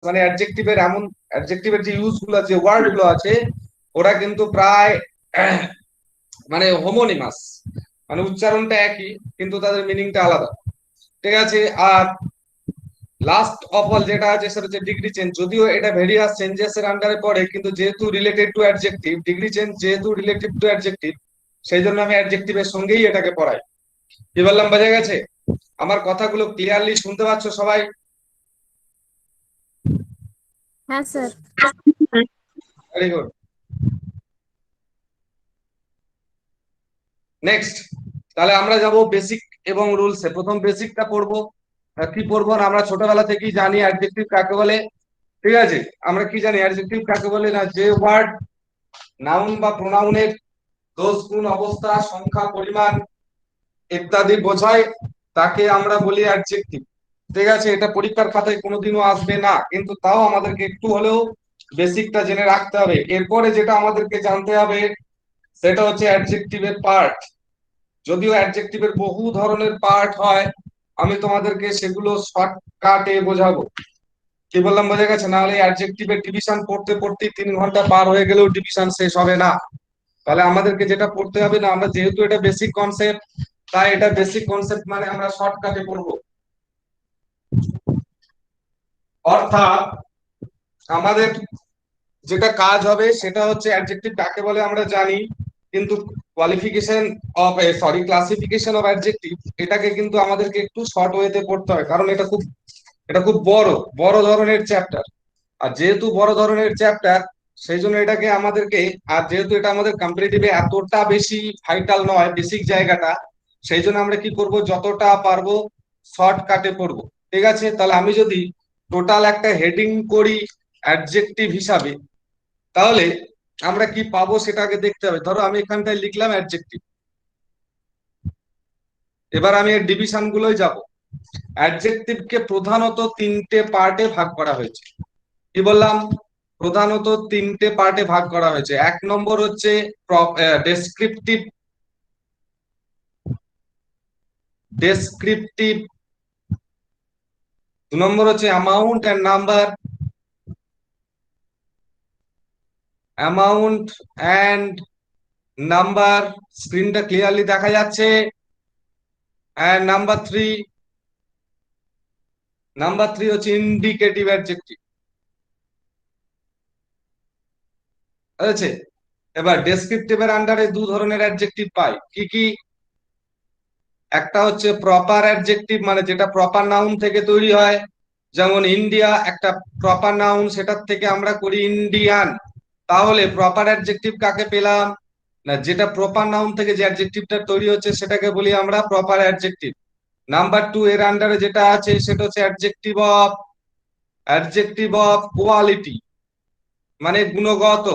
মানে অ্যাডজেক্টিভের এমন অ্যাডজেক্টিভের যে ইউজ গুলো, যে ওয়ার্ড গুলো আছে, ওরা কিন্তু প্রায় মানে হোমোনিমাস, মানে উচ্চারণটা একই কিন্তু তাদের মিনিংটা আলাদা। ঠিক আছে। আর লাস্ট অফ অল যেটা আছে সেটা হচ্ছে ডিগ্রি চেঞ্জ। যদিও এটা ভেরিয়াস চেঞ্জেস এর আন্ডারে পড়ে, কিন্তু যেহেতু related to adjective, degree change যেহেতু রিলেটেড টু অ্যাডজেক্টিভ, সেই জন্য আমি অ্যাডজেক্টিভের সঙ্গেই এটাকে পড়াই। কি বললাম, বোঝা গেছে? আমার কথাগুলো ক্লিয়ারলি শুনতে পাচ্ছ সবাই? হ্যাঁ স্যার। Very good. নেক্সট, তাহলে আমরা যাব বেসিক এবং রুলসে। প্রথম বেসিকটা পড়বো। কি পড়বো না, আমরা ছোটবেলা থেকেই জানি অ্যাডজেক্টিভ কাকে বলে। ঠিক আছে। আমরা কি জানি অ্যাডজেক্টিভ কাকে বলে? না, যে ওয়ার্ড নাউন বা প্রোনাউনের দোষ, গুণ, অবস্থা, সংখ্যা, পরিমাণ ইত্যাদি বোঝায়, তাকে আমরা বলি অ্যাডজেক্টিভ। ঠিক আছে। এটা পরীক্ষার খাতায় কোনোদিনও আসবে না, কিন্তু তাও আমাদেরকে একটু হলেও বেসিকটা জেনে রাখতে হবে। এরপরে যেটা আমাদেরকে জানতে হবে সেটা হচ্ছে অ্যাডজেক্টিভের পার্ট। যদিও অ্যাডজেক্টিভের বহু ধরনের পার্ট হয়, আমি তোমাদেরকে সেগুলো শর্টকাটে বোঝাবো। কি বললাম, বোঝা গেছে? না হলে অ্যাডজেক্টিভের ডিভিশন পড়তে পড়তে 3 ঘন্টা পার হয়ে গেলেও ডিভিশন শেষ হবে না। তাহলে আমাদেরকে যেটা পড়তে হবে, না আমরা যেহেতু এটা বেসিক কনসেপ্ট, তাই এটা বেসিক কনসেপ্ট মানে আমরা শর্টকাটে পড়বো। অর্থাৎ আমাদের যেটা কাজ হবে সেটা হচ্ছে অ্যাডজেক্টিভ কাকে বলে আমরা জানি, কিন্তু qualification of sorry classification of adjective, এটাকে কিন্তু আমাদেরকে একটু শর্ট ওয়েতে পড়তে হয়, কারণ এটা খুব বড় বড় ধরনের চ্যাপ্টার। আর যেহেতু বড় ধরনের চ্যাপ্টার, সেই জন্য এটাকে আমাদেরকে, আর যেহেতু এটা আমাদের কম্পিটিটিভে এতটা বেশি ভাইটাল নয় বেসিক জায়গাটা, সেই জন্য আমরা কি করব, যতটা পারবো শর্টকাটে পড়বো। ঠিক আছে। তাহলে আমি যদি টোটাল একটা হেডিং করি অ্যাডজেক্টিভ হিসাবে, তাহলে আমরা কি পাবো সেটা আগে দেখতে হবে। ধরো আমি এখানটায় লিখলাম অ্যাডজেক্টিভ, এবার আমি এর ডিভিশন গুলোই যাব। অ্যাডজেক্টিভকে প্রধানত 3টে পার্টে ভাগ করা হয়েছে। কি বললাম? প্রধানত 3টে পার্টে ভাগ করা হয়েছে। 1 নম্বর হচ্ছে ডেসক্রিপটিভ, ডেসক্রিপটিভ। 2 নম্বর হচ্ছে amount and number, amount and number. স্ক্রিনটা ক্লিয়ারলি দেখা যাচ্ছে? এন্ড নাম্বার থ্রি হচ্ছে ইন্ডিকেটিভ অ্যাডজেক্টিভ। আছে। এবার ডেসক্রিপটিভের আন্ডারে 2 ধরনের অ্যাডজেক্টিভ পাই। কি কি? একটা হচ্ছে প্রপার অ্যাডজেক্টিভ, মানে যেটা প্রপার নাউন থেকে তৈরি হয়। যেমন ইন্ডিয়া একটা প্রপার নাউন, সেটার থেকে আমরা করি ইন্ডিয়ান। তাহলে প্রপার অ্যাডজেক্টিভ কাকে পেলাম? না, যেটা প্রপার নাউন থেকে যে অ্যাডজেক্টিভটা তৈরি হচ্ছে সেটাকে বলি আমরা প্রপার অ্যাডজেক্টিভ। নাম্বার 2 এর আন্ডারে যেটা আছে সেটা হচ্ছে অ্যাডজেক্টিভ অফ কোয়ালিটি, মানে গুণগত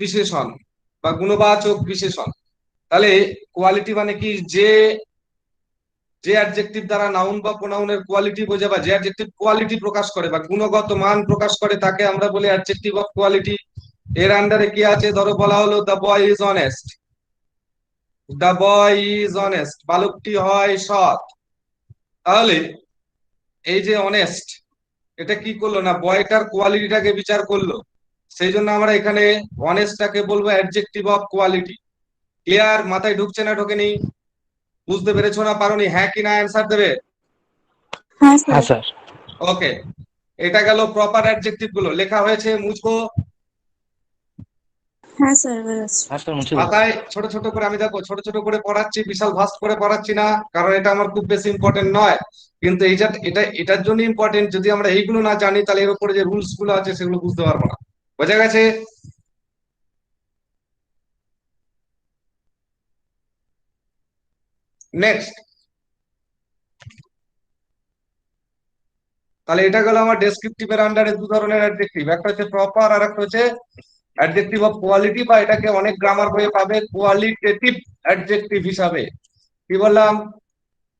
বিশেষণ বা গুণবাচক বিশেষণ। তাহলে কোয়ালিটি মানে কি? যে যে অ্যাডজেক্টিভ দ্বারা নাউন বা প্রোনাউনের কোয়ালিটি বোঝায়, বা যে অ্যাডজেক্টিভ কোয়ালিটি প্রকাশ করে বা গুণগত মান প্রকাশ করে, তাকে আমরা বলি অ্যাডজেক্টিভ অফ কোয়ালিটি। এর আন্ডারে কি আছে? ধরো বলা হলো the boy is honest, the boy is honest, বালকটি হয় সৎ। তাহলে এই যে অনেস্ট, এটা কি করলো? না, বয়টার কোয়ালিটিটাকে বিচার করলো। সেই জন্য আমরা এখানে অনেস্টটাকে বলবো অ্যাডজেক্টিভ অফ কোয়ালিটি। ক্লিয়ার? মাথায় ঢুকছে না ঢোকেনি? বুঝতে পেরেছো না পারোনি? হ্যাঁ কি না অ্যান্সার দেবে? হ্যাঁ স্যার। হ্যাঁ স্যার। ওকে। এটা গেল প্রপার অ্যাডজেক্টিভ গুলো। লেখা হয়েছে? মুছবো? হ্যাঁ স্যার, বেরোচ্ছে। হ্যাঁ স্যার, মুছে দেবো। খাতায় ছোট ছোট করে, আমি দেখো ছোট ছোট করে পড়াচ্ছি, বিশাল ভাস্ট করে পড়াচ্ছি না, কারণ এটা আমার খুব বেশি ইম্পর্টেন্ট নয়। কিন্তু এটার জন্য ইম্পর্টেন্ট। যদি আমরা এইগুলো না জানি, তাহলে এর উপরে যে রুলস গুলো আছে সেগুলো বুঝতে পারবো না। বোঝা গেছে? নেক্সট, তাহলে এটা গেল আমার ডেসক্রিপটিভের আন্ডারে 2 ধরনের অ্যাডজেক্টিভ। একটা হচ্ছে প্রপার, আর একটা হচ্ছে অ্যাডজেক্টিভ অফ কোয়ালিটি, বা এটাকে অনেক গ্রামার বইয়ে পাবে কোয়ালিটেটিভ অ্যাডজেক্টিভ হিসাবে। কি বললাম?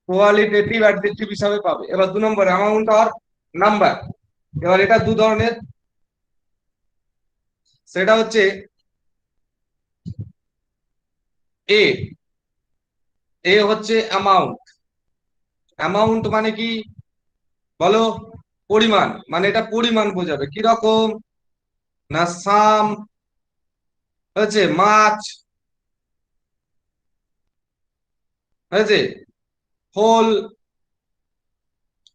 কোয়ালিটেটিভ অ্যাডজেক্টিভ হিসাবে পাবে। এবার 2 নম্বর অ্যামাউন্ট আর নাম্বার। এবার এটা 2 ধরনের। সেটা হচ্ছে এ এ হচ্ছে অ্যামাউন্ট। অ্যামাউন্ট মানে কি বলো? পরিমাণ, মানে এটা পরিমাণ বোঝাবে। কিরকম? না সাম, হয়েছে মাছ, হয়েছে হোল,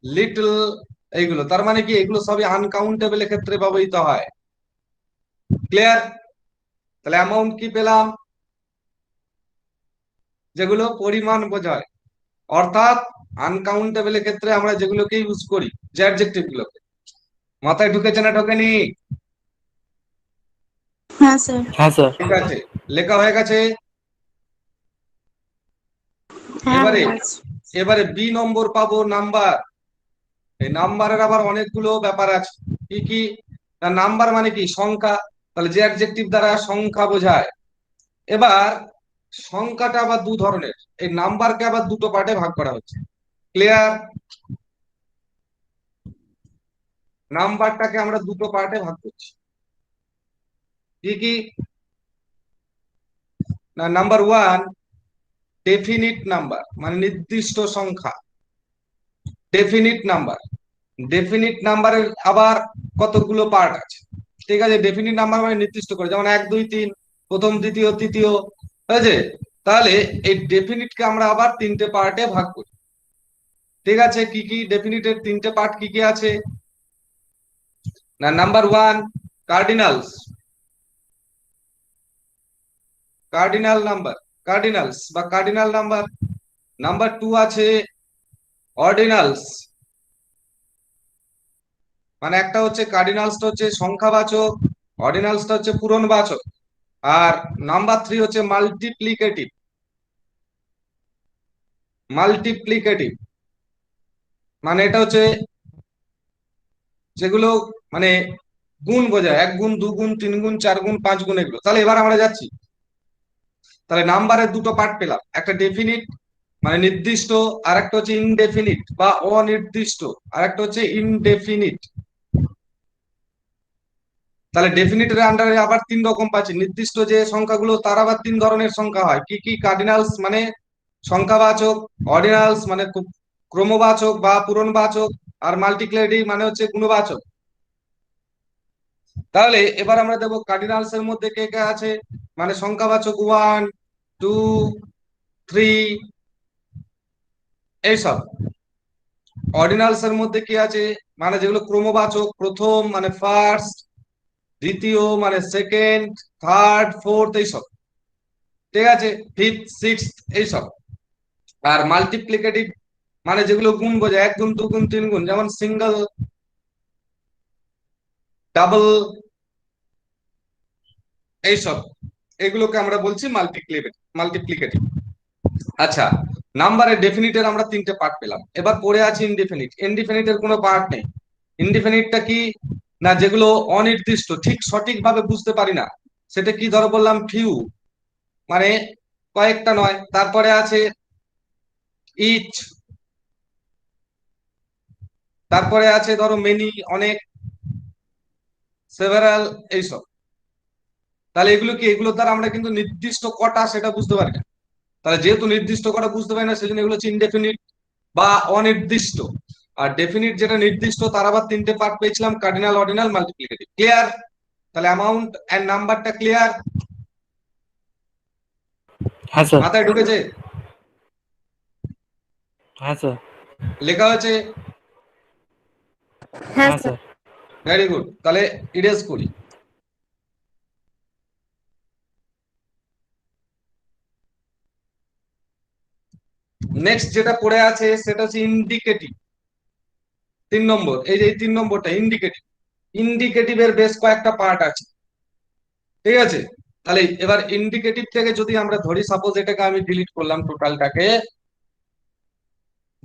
লিটল, এইগুলো তার মানে কি এগুলো সবই আনকাউন্টেবল ক্ষেত্রে ব্যবহৃত হয়। ক্লিয়ার? তাহলে অ্যামাউন্ট কি পেলাম? যেগুলো পরিমাণ বোঝায়, অর্থাৎ আনকাউন্টেবল ক্ষেত্রে আমরা যেগুলোকে ইউজ করি, যে অ্যাডজেক্টিভ গুলোকে। মাথায় ঢুকেছে না ঢোকেনি? হ্যাঁ স্যার। হ্যাঁ স্যার। ঠিক আছে, লেখা হয়ে গেছে। হ্যাঁ এবারে হয়ে গেছে। এবারে বি নম্বর পাবো নাম্বার। এই নাম্বারের আবার অনেকগুলো ব্যাপার আছে। কি কি? না নাম্বার মানে কি সংখ্যা, তাহলে যে অ্যাডজেক্টিভ দ্বারা সংখ্যা বোঝায়। এবার সংখ্যাটা আবার দু ধরনের, এই নাম্বারকে আবার দুটো পার্টে ভাগ করা হচ্ছে। ক্লিয়ার? নাম্বারটাকে আমরা দুটো পার্টে ভাগ করছি। কি কি? না নাম্বার ওয়ান, ডেফিনিট নাম্বার, মানে নির্দিষ্ট সংখ্যা। ডেফিনিট নাম্বার, ডেফিনিট নাম্বারের আবার কতগুলো পার্ট আছে। ঠিক আছে, ডেফিনিট নাম্বার মানে নির্দিষ্ট করে, যেমন 1 2 3, প্রথম দ্বিতীয় তৃতীয়, ঠিক আছে। তাহলে এই ডেফিনিটকে আমরা আবার তিনটে পার্টে ভাগ করি। ঠিক আছে, কি কি ডেফিনিটের তিনটে পার্ট কি কি আছে? না number one, cardinals, cardinal number, cardinals বা কার্ডিনাল নাম্বার। নাম্বার টু আছে অর্ডিনালস, মানে একটা হচ্ছে কার্ডিনালসটা হচ্ছে সংখ্যাবাচক, অর্ডিনালসটা হচ্ছে পূরণবাচক। আর নাম্বার থ্রি হচ্ছে মাল্টিপ্লিকেটিভ, মাল্টিপ্লিকেটিভ মানে এটা হচ্ছে যেগুলো মানে গুণ বোঝায়, 1 গুণ 2 গুণ 3 গুণ 4 গুণ 5 গুণ এগুলো। তাহলে এবার আমরা যাচ্ছি, তাহলে নাম্বারের দুটো পার্ট পেলাম, একটা ডেফিনিট মানে নির্দিষ্ট, আর একটা হচ্ছে ইনডেফিনিট বা অনির্দিষ্ট, আর একটা হচ্ছে ইনডেফিনিট। তাহলে ডেফিনিটের আন্ডারে আবার তিন রকম পাচ্ছি, নির্দিষ্ট যে সংখ্যাগুলো তার আবার তিন ধরনের সংখ্যা হয়। কি কি? কার্ডিনালস মানে সংখ্যাবাচক, অর্ডিনালস মানে ক্রমবাচক বা পূরণবাচক, আর মাল্টিপ্লিকেটিভ মানে হচ্ছে গুণবাচক। তাহলে এবার আমরা দেবো কার্ডিনালস এর মধ্যে কে কে আছে, মানে সংখ্যাবাচক 1 2 3 এইসব। অর্ডিনালস এর মধ্যে কি আছে, মানে যেগুলো ক্রমবাচক, প্রথম মানে ফার্স্ট, দ্বিতীয় মানে সেকেন্ড, থার্ড ফোর্থ এইসব। ঠিক আছে, ফিফথ সিক্সথ এইসব। আর মাল্টিপ্লিকেটিভ মানে যেগুলো গুণ বোঝায়, 1 গুণ 2 গুণ 3 গুণ, যেমন সিঙ্গেল, ডাবল এইসব। এগুলোকে আমরা বলছি মাল্টিপ্লিকেটিভ। আচ্ছা, নাম্বারের ডেফিনিটের আমরা তিনটে পার্ট পেলাম, এবার পড়ে আছে ইনডিফিনিট। ইনডিফিনিটের কোনো পার্ট নেই। ইনডিফিনিটটা কি? না যেগুলো অনির্দিষ্ট, ঠিক সঠিকভাবে বুঝতে পারি না, সেটা কি? ধরো বললাম ফিউ, মানে কয়েকটা নয়। তারপরে আছে ইচ, তারপরে আছে ধরো মেনি অনেক, সেভারাল এইসব। তাহলে এগুলো কি? এগুলো দ্বারা আমরা কিন্তু নির্দিষ্ট কটা সেটা বুঝতে পারি না। তাহলে যেহেতু নির্দিষ্ট কটা বুঝতে পারি না, সেজন্য এগুলো হচ্ছে ইনডেফিনিট বা অনির্দিষ্ট। আর ডেফিনিট যেটা নির্দিষ্ট, তার আবার তিনটে পার্ট পেয়েছিলাম, কার্ডিনাল, অর্ডিনাল, মাল্টিপ্লিকেটিভ। ক্লিয়ার? তাহলে অ্যামাউন্ট এন্ড নাম্বারটা ক্লিয়ার? হ্যাঁ স্যার। মাথায় ঢুকেছে? হ্যাঁ স্যার। লেখা হয়েছে? হ্যাঁ হ্যাঁ স্যার। স্যার। ভেরি গুড, তাহলে ইরেজ করি। নেক্সট যেটা পড়ে আছে সেটা হচ্ছে ইন্ডিকেটিভ। 3 নম্বর, এই যে 3 নম্বরটা ইন্ডিকেটিভ। ইন্ডিকেটিভের বেশ কয়েকটা পার্ট আছে। ঠিক আছে, তাহলে এবার ইন্ডিকেটিভ থেকে যদি আমরা ধরি, সাপোজ এটাকে আমি ডিলিট করলাম টোটালটাকে,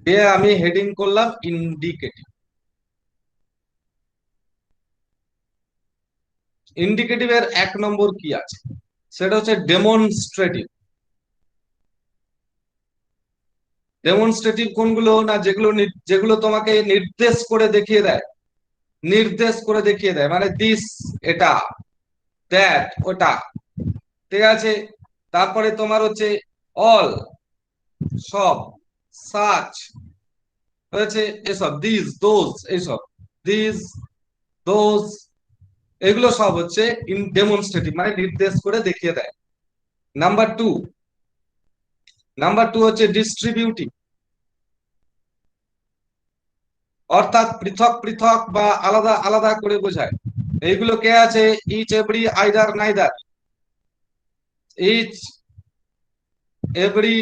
দিয়ে আমি হেডিং করলাম ইন্ডিকেটিভ। ইন্ডিকেটিভের 1 নম্বর কি আছে, সেটা হচ্ছে ডেমনস্ট্রেটিভ। ডেমনস্ট্রেটিভ কোনগুলো? না যেগুলো যেগুলো তোমাকে নির্দেশ করে দেখিয়ে দেয়, নির্দেশ করে দেখিয়ে দেয়, মানে দিস এটা, দ্যাট ওটা। ঠিক আছে, তারপরে তোমার হচ্ছে অল সব, সাচ হয়েছে এসব, দিস দোজ এইসব। দিস, দোজ, এগুলো সব হচ্ছে ইন ডেমনস্ট্রেটিভ, মানে নির্দেশ করে দেখিয়ে দেয়। নাম্বার টু, হচ্ছে ডিস্ট্রিবিউটিভ, অর্থাৎ পৃথক পৃথক বা আলাদা আলাদা করে বোঝায়। এইগুলো কে আছে? Each, every, either, neither. Each, every,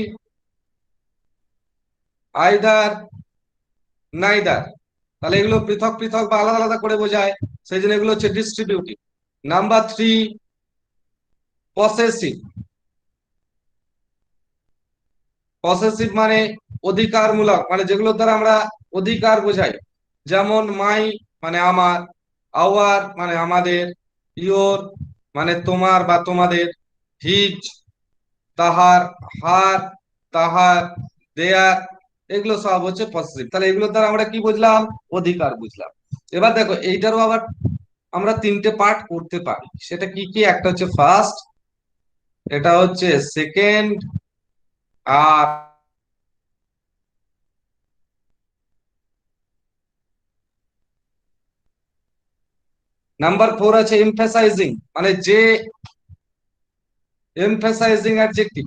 either, neither. তাহলে এগুলো পৃথক পৃথক বা আলাদা আলাদা করে বোঝায়, সেই জন্য এগুলো হচ্ছে distributive. Number three, possessive. Possessive মানে অধিকারমূলক, মানে যেগুলো দ্বারা আমরা অধিকার বোঝাই। যেমন মাই মানে আমার, আওয়ার মানে আমাদের, ইয়োর মানে তোমার বা তোমাদের, হিজ তাহার, হার তাহার, দেয়ার, এগুলো সব হচ্ছে পসেসিভ। তাহলে এগুলো দ্বারা আমরা কি বুঝলাম? অধিকার বুঝলাম। এবার দেখো এইটারও আবার আমরা তিনটে পার্ট করতে পারি। সেটা কি কি? একটা হচ্ছে ফার্স্ট, এটা হচ্ছে সেকেন্ড, আর নাম্বার ফোর আছে এমফাসাইজিং, মানে যে এমফাসাইজিং অ্যাডজেক্টিভ,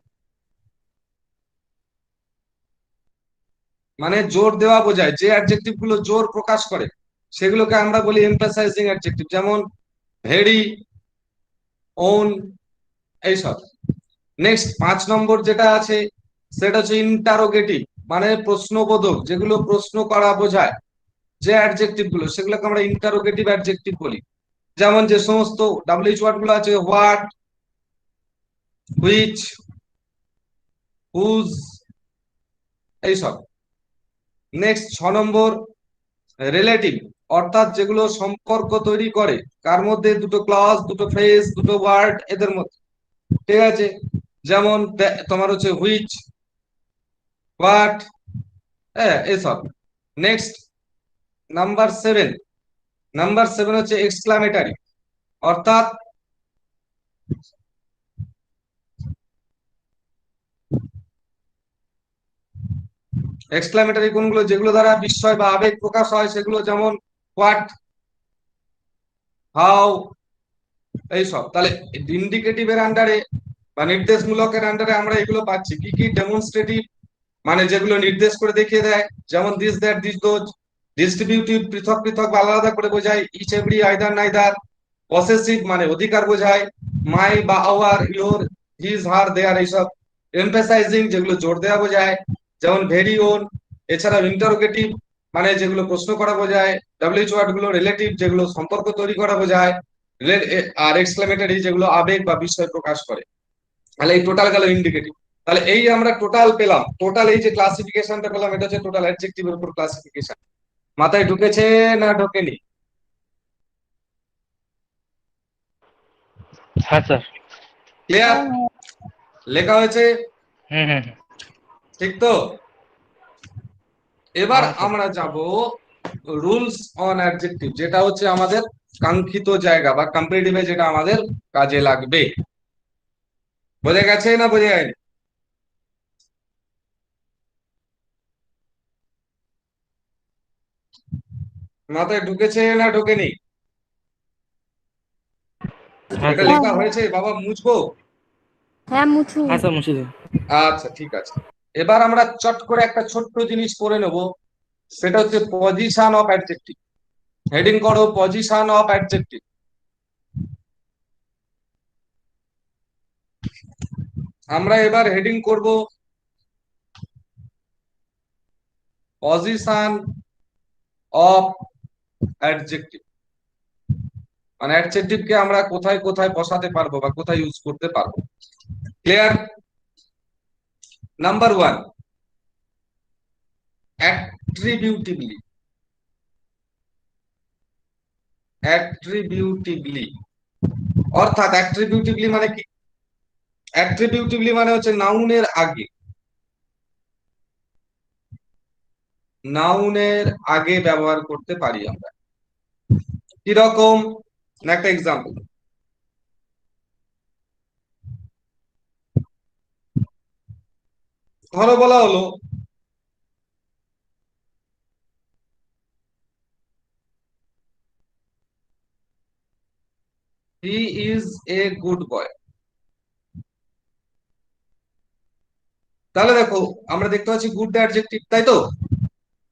মানে জোর দেওয়া বোঝায়। যে অ্যাডজেক্টিভ গুলো জোর প্রকাশ করে সেগুলোকে আমরা বলি এমফাসাইজিং অ্যাডজেক্টিভ, যেমন ভেরি, ওন, এইসব। নেক্সট 5 নম্বর যেটা আছে সেটা হচ্ছে ইন্টারোগেটিভ, মানে প্রশ্নবোধক, যেগুলো প্রশ্ন করা বোঝায়। যে অ্যাডজেক্টিভ গুলো সেগুলোকে আমরা ইন্টারোগেটিভ অ্যাডজেক্টিভ বলি। যেমন যে সমস্ত ডাব্লিউএইচ ওয়ার্ড গুলো আছে, হোয়াট, হুইচ, হুজ, এইসব। নেক্সট 6 নম্বর, রিলেটিভ, অর্থাৎ যেগুলো সম্পর্ক তৈরি করে, কার মধ্যে? দুটো ক্লজ, দুটো ফ্রেজ, দুটো ওয়ার্ড, এদের মধ্যে। ঠিক আছে? যেমন তোমার হচ্ছে হুইচ, হোয়াট, হ্যাঁ, এসব। নেক্সট নাম্বার 7, হচ্ছে এক্সক্লামেটারি, অর্থাৎ এক্সক্লামেটারি কোনগুলো? যেগুলো দ্বারা বিস্ময় বা আবেগ প্রকাশ হয় সেগুলো, যেমন হোয়াট, হাউ, এইসব। তাহলে ইন্ডিকেটিভের আন্ডারে বা নির্দেশমূলকের আন্ডারে আমরা এগুলো পাচ্ছি। কি কি? ডেমনস্ট্রেটিভ, মানে যেগুলো নির্দেশ করে দেখিয়ে দেয়, যেমন this, that, this, those. Distributive, পৃথক পৃথক বা আলাদা করে বোঝায়, each, every, either, neither. Possessive মানে অধিকার বোঝায়, মাই বা our, your, his, her, their, এইসব। এমফাসাইজিং যেগুলো জোর দেওয়া বোঝায়, যেমন ভেরি, ওন। এছাড়া ইন্টারোগেটিভ মানে যেগুলো প্রশ্ন করা বোঝায়, ডাব্লিউএইচ ওয়ার্ড গুলো। রিলেটিভ যেগুলো সম্পর্ক তৈরি করা বোঝায়, আর এক্সক্লেমেটরি যেগুলো আবেগ বা বিস্ময় প্রকাশ করে। তাহলে এই টোটাল গেল ইন্ডিকেটিভ। তাহলে এই আমরা টোটাল পেলাম, টোটাল এই যে ক্লাসিফিকেশনটা পেলাম, এটা হচ্ছে টোটাল অ্যাডজেক্টিভের উপর ক্লাসিফিকেশন। মাথায় ঢুকেছে না ঢোকেনি? হ্যাঁ স্যার। ক্লিয়ার? লেখা হয়েছে? হুম হুম হুম। ঠিক তো? এবার হ্যাঁ স্যার। আমরা যাব রুলস অন অ্যাডজেক্টিভ, যেটা হচ্ছে আমাদের কাঙ্ক্ষিত জায়গা বা কম্পারেটিভে যেটা আমাদের কাজে লাগবে। বোঝা গেছে না বোঝা যায়নি? মাথায় ঢুকেছে না ঢোকেনি? হ্যাঁ এটা স্যার। লেখা হয়েছে বাবা, মুছবো? হ্যাঁ মুছু। হ্যাঁ স্যার, মুছে দিন। আচ্ছা, ঠিক আছে। এবার আমরা চট করে একটা ছোট্ট জিনিস করে নেব, সেটা হচ্ছে পজিশন অফ অ্যাডজেক্টিভ। হেডিং করো পজিশন অফ অ্যাডজেক্টিভ। আমরা এবার হেডিং করব পজিশন অফ অ্যাডজেক্টিভ, মানে অ্যাডজেক্টিভ কে আমরা কোথায় কোথায় বসাতে পারবো বা কোথায় ইউজ করতে পারবো। ক্লিয়ার? নাম্বার 1, অ্যাট্রিবিউটিভলি। অ্যাট্রিবিউটিভলি অর্থাৎ অ্যাট্রিবিউটিভলি মানে কি? অ্যাট্রিবিউটিভলি মানে হচ্ছে নাউনের আগে, নাউনের আগে ব্যবহার করতে পারি আমরা। কিরকম? একটা এক্সাম্পল ধরো, বলা হলো হি ইজ এ গুড বয়। তাহলে দেখো আমরা দেখতে পাচ্ছি গুড অ্যাডজেক্টিভ, তাই তো?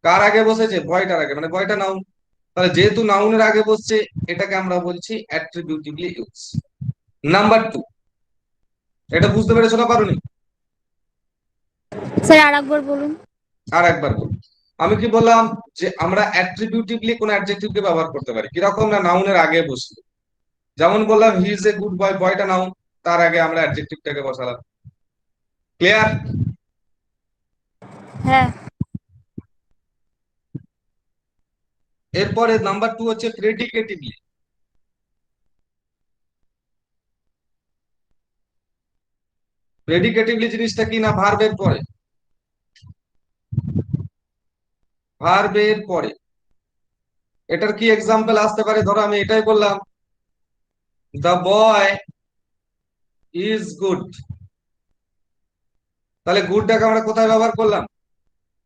কার আগে বসেছে? বয়টার আগে, মানে বয়টা নাউন। তাহলে যেহেতু নাউনের আগে বসছে, এটাকে আমরা বলছি অ্যাট্রিবিউটিভলি ইউজ। নাম্বার 2, এটা বুঝতে পেরেছো না পারোনি? স্যার আরেকবার বলুন। আর একবার বলি, আমি কি বললাম যে আমরা অ্যাট্রিবিউটিভলি কোন অ্যাডজেক্টিভকে ব্যবহার করতে পারি কিরকম? না নাউনের আগে বসলে। যেমন বললাম he is a good boy, বয়টা নাউন, তার আগে আমরা অ্যাডজেক্টিভটাকে বসালাম। ক্লিয়ার? হ্যাঁ। এরপরে নাম্বার 2 হচ্ছে প্রেডিকেটিভলি। প্রেডিকেটিভলি জিনিসটা কি? না ভার্বের পরে, ভার্বের পরে। এটার কি এক্সাম্পল আসতে পারে? ধরো আমি এটাই বললাম, দ্য বয় ইজ গুড। তাহলে গুডটাকে আমরা কোথায় ব্যবহার করলাম?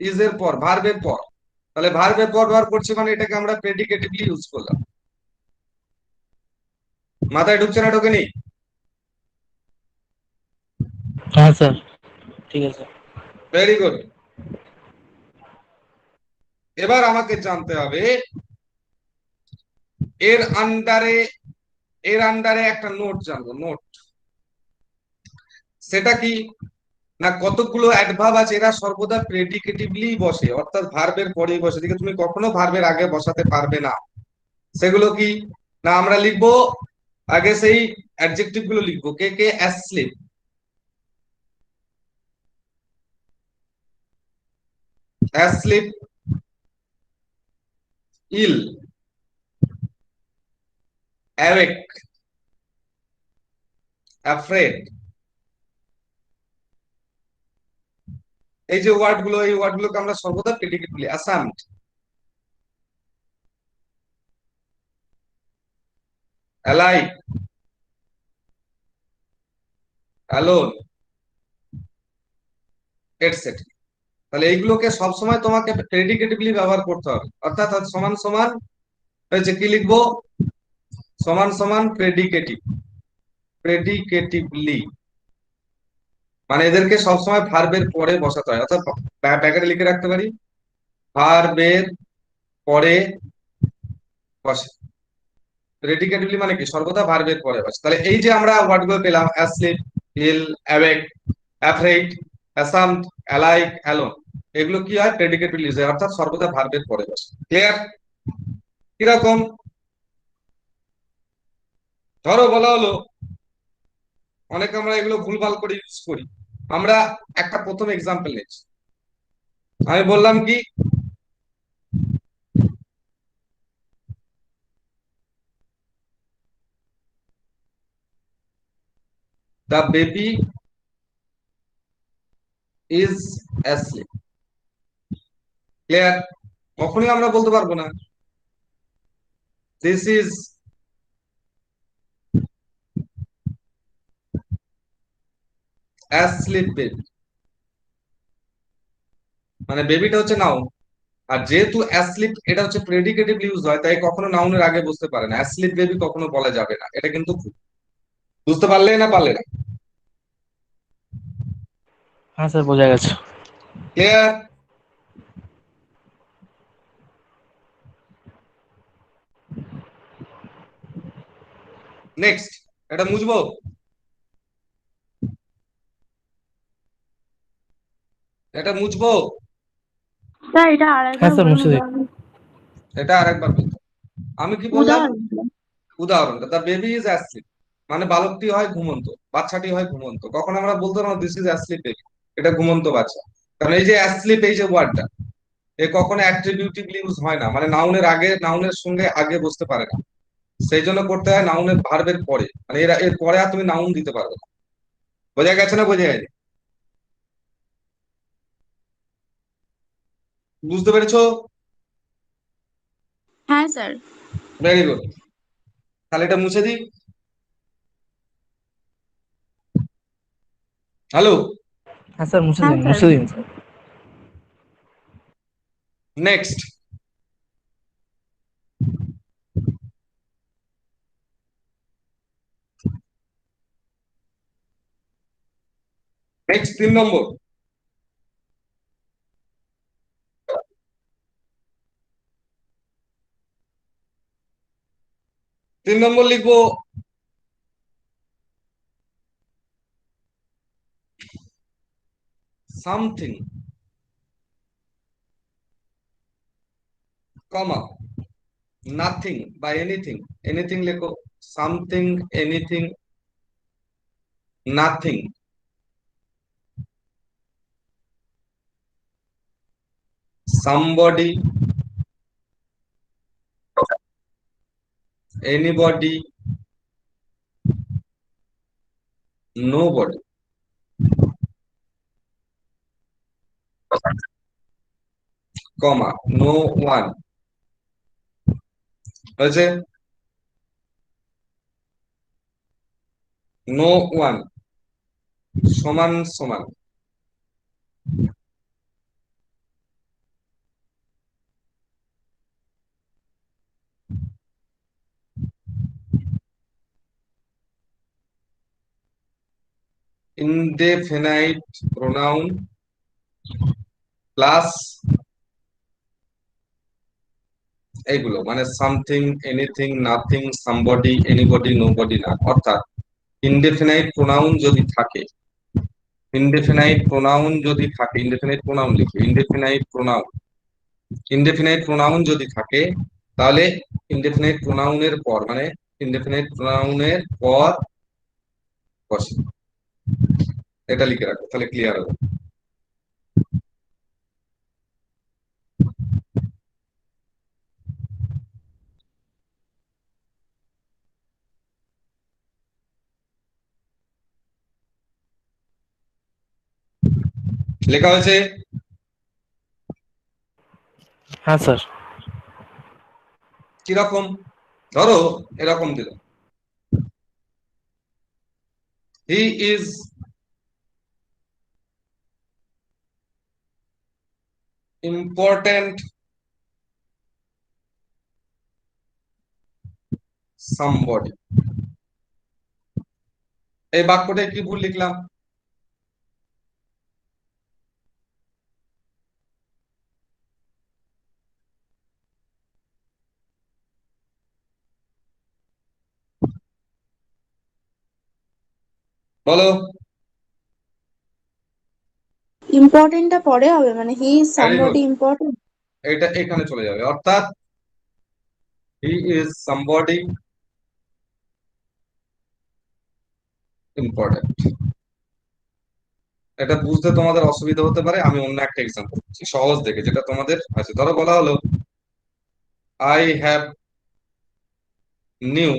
ইজ এর পর, ভার্বের পর। তাহলে ভার্বের পর ব্যবহার করছি মানে এটাকে আমরা প্রেডিকেটিভলি ইউজ করলাম। মাথায় ঢুকছে না ঢোকেনি? হ্যাঁ স্যার, ঠিক আছে। Very good. এবার আমাকে জানতে হবে এর আন্ডারে, এর আন্ডারে একটা নোট জানবো, নোট। সেটা কি? না কতগুলো অ্যাডভার্ব আছে, এরা সর্বদা প্রেডিকেটিভলি বসে, অর্থাৎ ভার্বের পরেই বসে, এদিকে তুমি কখনো ভার্বের আগে বসাতে পারবে না। সেগুলো কি? না আমরা লিখবো আগে সেই অ্যাডজেক্টিভ গুলো লিখবো। কে কে? অ্যাসলিপ, অ্যাসলিপ, ইল, অ্যাওয়েক, অ্যাফ্রেড। এই যে ওয়ার্ড গুলো, এই ওয়ার্ড গুলোকে আমরা সর্বদা প্রেডিকেটিভলি, অ্যাসামড, অ্যালাইভ, অ্যালোন, এটসেট্রা। তাহলে এইগুলোকে সবসময় তোমাকে প্রেডিকেটিভলি ব্যবহার করতে হবে, অর্থাৎ সমান সমান হয়েছে কি লিখবো? সমান সমান প্রেডিকেটিভ, প্রেডিকেটিভলি, মানে এদেরকে সবসময় ভার্বের পরে বসাতে হয়। অর্থাৎ প্যাকেটে লিখে রাখতে পারি, ভার্বের পরে বসে। প্রেডিকেটিভলি মানে কি? সর্বদা ভার্বের পরে বসে। তাহলে এই যে আমরা ওয়ার্ড গুলো পেলাম, asleep, ill, awake, afraid, ashamed, alike, alone, এগুলো কি হয়? প্রেডিকেটিভলি ইউজ হয়, অর্থাৎ সর্বদা ভার্বের পরে বসে। ক্লিয়ার? কিরকম? ধরো বলা হলো, অনেকে আমরা এগুলো ভুলভাল করে ইউজ করি। আমরা একটা প্রথম এক্সাম্পল নিচ্ছি। আমি বললাম কি, the baby is asleep. Clear? কখনোই আমরা বলতে পারবো না দিস ইজ অ্যাসলিপ বেবি, মানে বেবিটা হচ্ছে নাউন। আর যেহেতু অ্যাসলিপ এটা হচ্ছে প্রেডিকেটিভ ইউজ হয়, তাই কখনো নাউনের আগে বুঝতে পারে না। অ্যাসলিপ বেবি কখনো বলা যাবে না, এটা কিন্তু ভুল। বুঝতে পারলে না পারলে না? হ্যাঁ স্যার, বোঝা গেছে। ক্লিয়ার? নেক্সট, এটা মুছবো, এটা মুছবো, স্যার এটা হ্যাঁ আরেকবার স্যার, বলুন মুছে দিন। উদাহরণ। এটা আরেকবার বলতে। আমি কি বললাম? উদাহরণ। উদাহরণটা, দ্য বেবি ইজ অ্যাসলিপ, মানে বালকটি হয় ঘুমন্ত, বাচ্চাটি হয় ঘুমন্ত। কখন আমরা বলতে পারবো দিস ইজ অ্যাসলিপ বেবি, এটা ঘুমন্ত বাচ্চা? কারণ এই যে অ্যাসলিপ, এই যে ওয়ার্ডটা, এ কখনো অ্যাট্রিবিউটিভলি ইউজ হয় না, মানে নাউনের আগে, নাউনের সঙ্গে আগে বসতে পারে না। সেই জন্য করতে হয় নাউনের ভার্বের পরে, মানে এর এর পরে আর তুমি নাউন দিতে পারবে না। বোঝা গেছে না বোঝা যায়নি? বুঝতে পেরেছো? হ্যাঁ স্যার। Very good. তাহলে এটা মুছে দিই। হ্যালো? হ্যাঁ স্যার, মুছে হ্যাঁ দিন, স্যার। মুছে দিন স্যার। Next, next 3 number. 3 নম্বর লিখবো সামথিং, কমা, নাথিং বা এনিথিং। এনিথিং লেখো, something, anything, nothing, somebody, anybody, nobody, কমা, no one। হয়েছে? no one সমান সমান indefinite pronoun প্লাস এইগুলো, মানে something, anything, nothing, somebody, anybody, nobody না। অর্থাৎ ইনডেফিনাইট প্রোনাউন যদি থাকে, ইনডেফিনাইট প্রোনাউন যদি থাকে, ইনডেফিনাইট প্রোনাউন লিখি, ইনডেফিনাইট প্রোনাউন, ইনডেফিনাইট প্রোনাউন যদি থাকে, তাহলে ইনডেফিনাইট প্রোনাউনের পর, মানে ইনডেফিনাইট প্রোনাউনের পর বসে। এটা লিখে রাখো, তাহলে ক্লিয়ার হবে। লেখা হয়েছে? হ্যাঁ স্যার। কিরকম? ধরো এরকম দিল, হি ইজ ইম্পর্টেন্ট সামবডি। এই বাক্যটায় কি ভুল লিখলাম? বলো। ইম্পর্টেন্টটা পরে হবে, মানে he is very good, somebody important. এটা এখানে চলে যাবে। অর্থাৎ হি ইজ সামবডি ইম্পর্টেন্ট। এটা বুঝতে তোমাদের অসুবিধা হতে পারে, আমি অন্য একটা এক্সাম্পল দিচ্ছি সহজ দেখে, যেটা তোমাদের আছে। ধরো বলা হলো I have new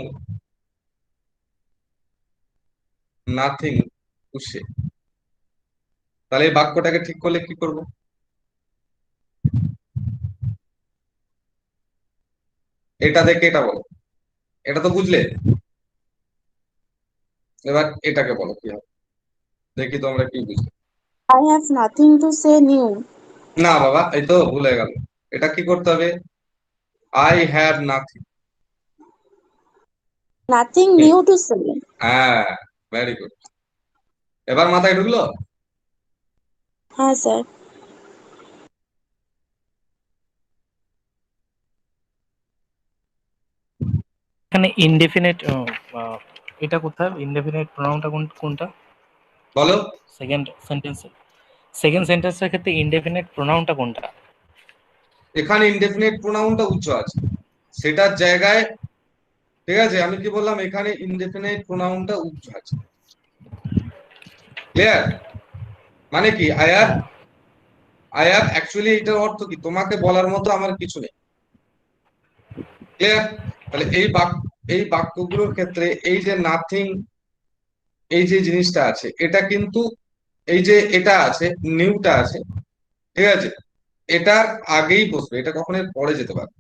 nothing to say. তাহলে এই বাক্যটাকে ঠিক করলে কি করব? এটা দেখে এটা বলো, এটা তো বুঝলে। এবার এটাকে বলো কি হবে, দেখি তোমরা কি বুঝলে। I have nothing to say new. না বাবা, এই তো ভুলে গেল। এটা কি করতে হবে? I have nothing. Nothing new to say. হ্যাঁ, ভেরি গুড। এবার মাথায় ঢুকলো? হ্যাঁ স্যার। এখানে ইনডেফিনেট এটা কোথায়? ইনডেফিনেট প্রোনাউনটা কোনটা? বলো। সেকেন্ড সেন্টেন্সে, সেকেন্ড সেন্টেন্সের ক্ষেত্রে ইনডেফিনেট প্রোনাউনটা কোনটা? এখানে ইনডেফিনিট প্রোনাউনটা উচ্চ আছে, সেটার জায়গায়, ঠিক আছে, আমি কি বললাম, এখানে ইনডেফিনিট প্রোনাউনটা উচ্চ আছে। ক্লিয়ার? মানে কি আই হ্যাভ, হ্যাঁ আই হ্যাভ অ্যাকচুয়ালি এটার অর্থ কি তোমাকে বলার মতো আমার কিছু নেই। ক্লিয়ার? তাহলে এই বাক্যগুলোর ক্ষেত্রে এই যে নাথিং, এই যে জিনিসটা আছে, এটা কিন্তু, এই যে এটা আছে, নিউটা আছে, ঠিক আছে, এটার আগেই বসবে, এটা কখনোই পরে যেতে পারে।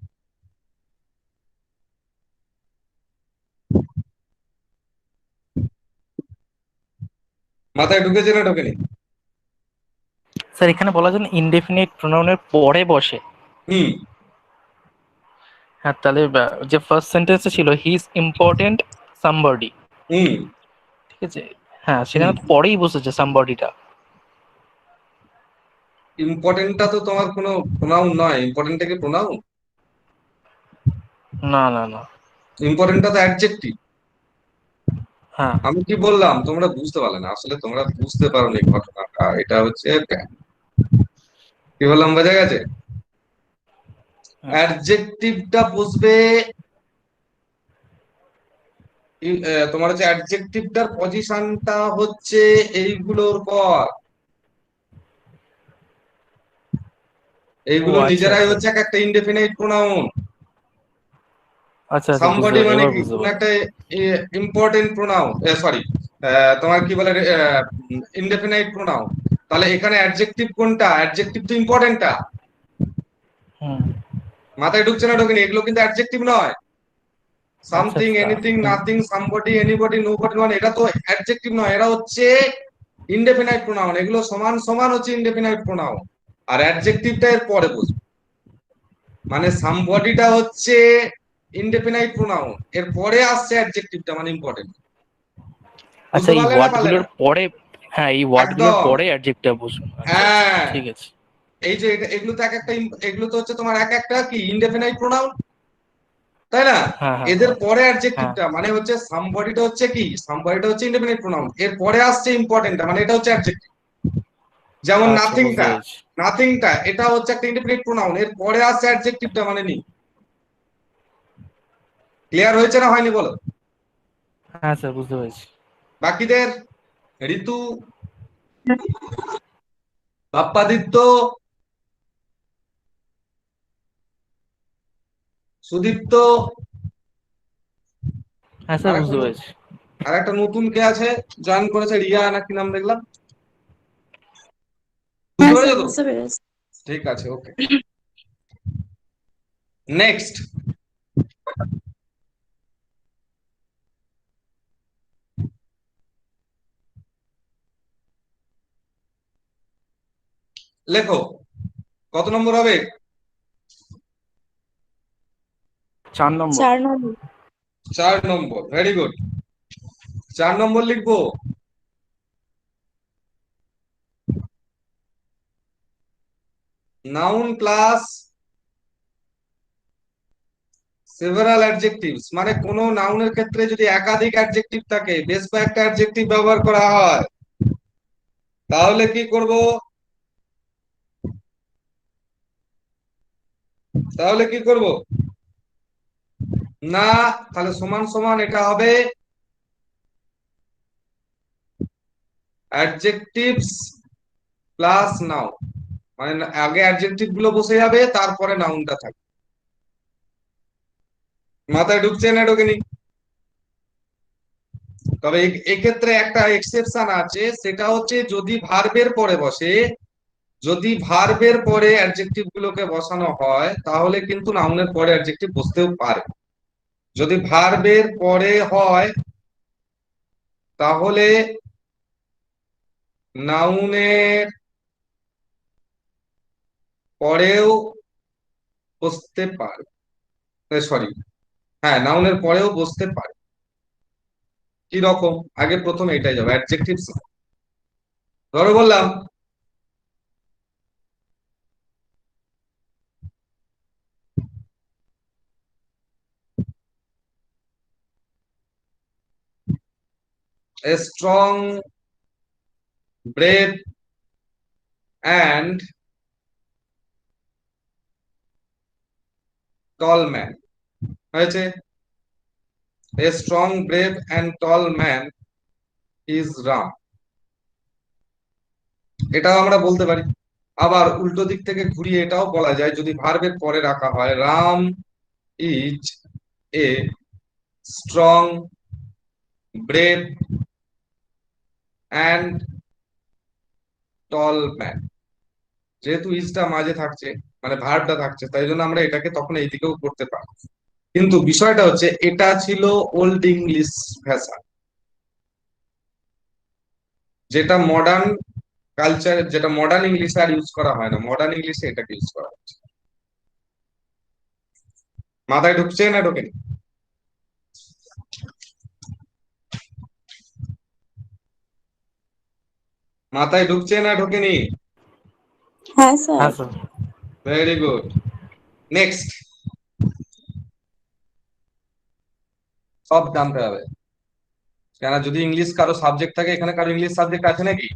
মাথায় ঢুকেছে না ঢোকেনি? স্যার, এখানে বলা যায় ইনডেফিনিট প্রোনাউনের পরে বসে। হুম হ্যাঁ, তাহলে যে ফার্স্ট সেন্টেন্সে ছিল হি ইজ ইম্পর্টেন্ট সামবডি, হুম ঠিক আছে, হ্যাঁ হুম সেখানে তো পরেই বসেছে সামবডিটা। ইম্পর্টেন্টটা তো তোমার কোনো প্রোনাউন নয়, ইম্পর্টেন্টটা কি প্রোনাউন? না না না। ইম্পর্টেন্টটা তো অ্যাডজেক্টিভ। হ্যাঁ। আমি কি বললাম তোমরা বুঝতে পারলে না, আসলে তোমরা বুঝতে পারোনি ঘটনাটা, এটা হচ্ছে কি বললাম, বোঝা গেছে? হুম। অ্যাডজেক্টিভটা বুঝবে, তোমার হচ্ছে অ্যাডজেক্টিভটার পজিশনটা হচ্ছে এইগুলোর পর, ও এইগুলো আচ্ছা নিজেরাই আচ্ছা হচ্ছে এক একটা ইনডেফিনাইট প্রোনাউন। আচ্ছা আচ্ছা, বুঝতে সামবডি পারছি, মানে এবার কি, বুঝতে কোন পারছি। একটা ইম্পর্টেন্ট প্রোনাউন, সরি, তোমার কি বলে, ইনডেফিনাইট প্রোনাউন। তাহলে এখানে অ্যাডজেক্টিভ কোনটা? অ্যাডজেক্টিভ তো ইম্পর্টেন্টটা। হুম। মাথায় ঢুকছে না ঢোকেনি? এগুলো কিন্তু অ্যাডজেক্টিভ নয়। আচ্ছা সামথিং, আচ্ছা। এনিথিং, হুম। নাথিং, সামবডি, এনিবডি, নোবডি, মানে এটা তো অ্যাডজেক্টিভ নয়, এরা হচ্ছে ইনডেফিনাইট প্রোনাউন। এগুলো সমান সমান হচ্ছে ইনডেফিনাইট প্রোনাউন। আর অ্যাডজেক্টিভটা এর পরে বসবে, মানে সামবডিটা হচ্ছে ইনডেফিনাইট প্রোনাউন, এর পরে আসছে অ্যাডজেক্টিভটা, মানে ইম্পর্টেন্ট। আচ্ছা, বুঝতে এই পারলে না পারলে ওয়ার্ডগুলোর না? পরে, হ্যাঁ এই ওয়ার্ডগুলোর একদম, পরে অ্যাডজেক্টটা বসুন। আচ্ছা আচ্ছা, হ্যাঁ। ঠিক আছে। এই যে এগুলো তো এক একটা এগুলো তো হচ্ছে তোমার এক একটা কি ইনডেফিনাইট প্রোনাউন, তাই না? হ্যাঁ হ্যাঁ এদের হ্যাঁ পরে হ্যাঁ। অ্যাডজেক্টিভটা মানে হচ্ছে সামবডিটা হচ্ছে কি, সামবডিটা হচ্ছে ইনডেফিনাইট প্রোনাউন, এর পরে আসছে ইম্পর্টেন্টটা, মানে এটা হচ্ছে অ্যাডজেক্টিভ। যেমন আচ্ছা, বুঝতে নাথিংটা, পেরেছি। নাথিংটা এটা হচ্ছে একটা ইনডেফিনিট প্রোনাউন, এর পরে আসছে অ্যাডজেক্টিভটা, মানে নি। ক্লিয়ার হয়েছে না হয়নি বলো? হ্যাঁ স্যার, বুঝতে পেরেছি। বাকিদের, ঋতু, বাপ্পাদিত্য, সুদীপ্ত, হ্যাঁ আর স্যার, একটা বুঝতে পেরেছি। আর একটা নতুন কে আছে, জয়েন করেছে, রিয়া না কি নাম দেখলাম, বুঝতে হ্যাঁ স্যার, পেরেছো তো? বুঝতে পেরেছি। ঠিক আছে, ওকে। নেক্সট, লেখো কত নম্বর হবে? 4 নম্বর। 4 নম্বর। 4 নম্বর, ভেরি গুড। 4 নম্বর লিখবো, নাউন প্লাস সেভারাল অ্যাডজেক্টিভস, মানে কোন নাউনের ক্ষেত্রে যদি একাধিক অ্যাডজেক্টিভ থাকে, বেশ কয়েকটা অ্যাডজেক্টিভ ব্যবহার করা হয়, তাহলে কি করব? তাহলে কি করব? না, তাহলে সমান সমান এটা হবে অ্যাডজেক্টিভস প্লাস নাউন, মানে আগে অ্যাডজেক্টিভ গুলো বসে যাবে, তারপরে নাউনটা থাকবে। মাথায় ঢুকছে না ঢোকেনি? তবে এক্ষেত্রে একটা এক্সেপশন আছে, সেটা হচ্ছে যদি ভার্বের পরে বসে, যদি ভার্বের পরে অ্যাডজেক্টিভ গুলোকে বসানো হয়, তাহলে কিন্তু নাউনের পরে অ্যাডজেক্টিভ বসতেও পারে। যদি ভার্বের পরে হয়, তাহলে নাউনের পরেও বসতে পারে, সরি, হ্যাঁ নাউনের পরেও বসতে পারে। কি রকম? আগে প্রথম এটাই যাবে, অ্যাডজেক্টিভস। ধরো বললাম a strong, brave and tall man, হয়েছে? a strong, brave and tall man is Ram, এটাও আমরা বলতে পারি। আবার উল্টো দিক থেকে ঘুরিয়ে এটাও বলা যায়, যদি ভার্বের পরে রাখা হয়, Ram is a strong, brave and tall man. যেহেতু ইজটা মাঝে থাকছে, মানে ভার্বটা থাকছে, তাই জন্য আমরা এটাকে তখন এই দিকেও করতে পারি। কিন্তু বিষয়টা হচ্ছে এটা ছিল ওল্ড ইংলিশ ভাষা, যেটা মডার্ন কালচার, যেটা মডার্ন ইংলিশে আর ইউজ করা হয় না, মডার্ন ইংলিশে এটাকে ইউজ করা হচ্ছে। মাথায় ঢুকছে না ঢোকেনি? মাথায় ঢুকছে না ঢোকেনি? হ্যাঁ হ্যাঁ sir. Sir. Very good. Next, সব জানতে হবে, কেন যদি ইংলিশ কারো সাবজেক্ট থাকে, এখানে কারো ইংলিশ সাবজেক্ট আছে নাকি?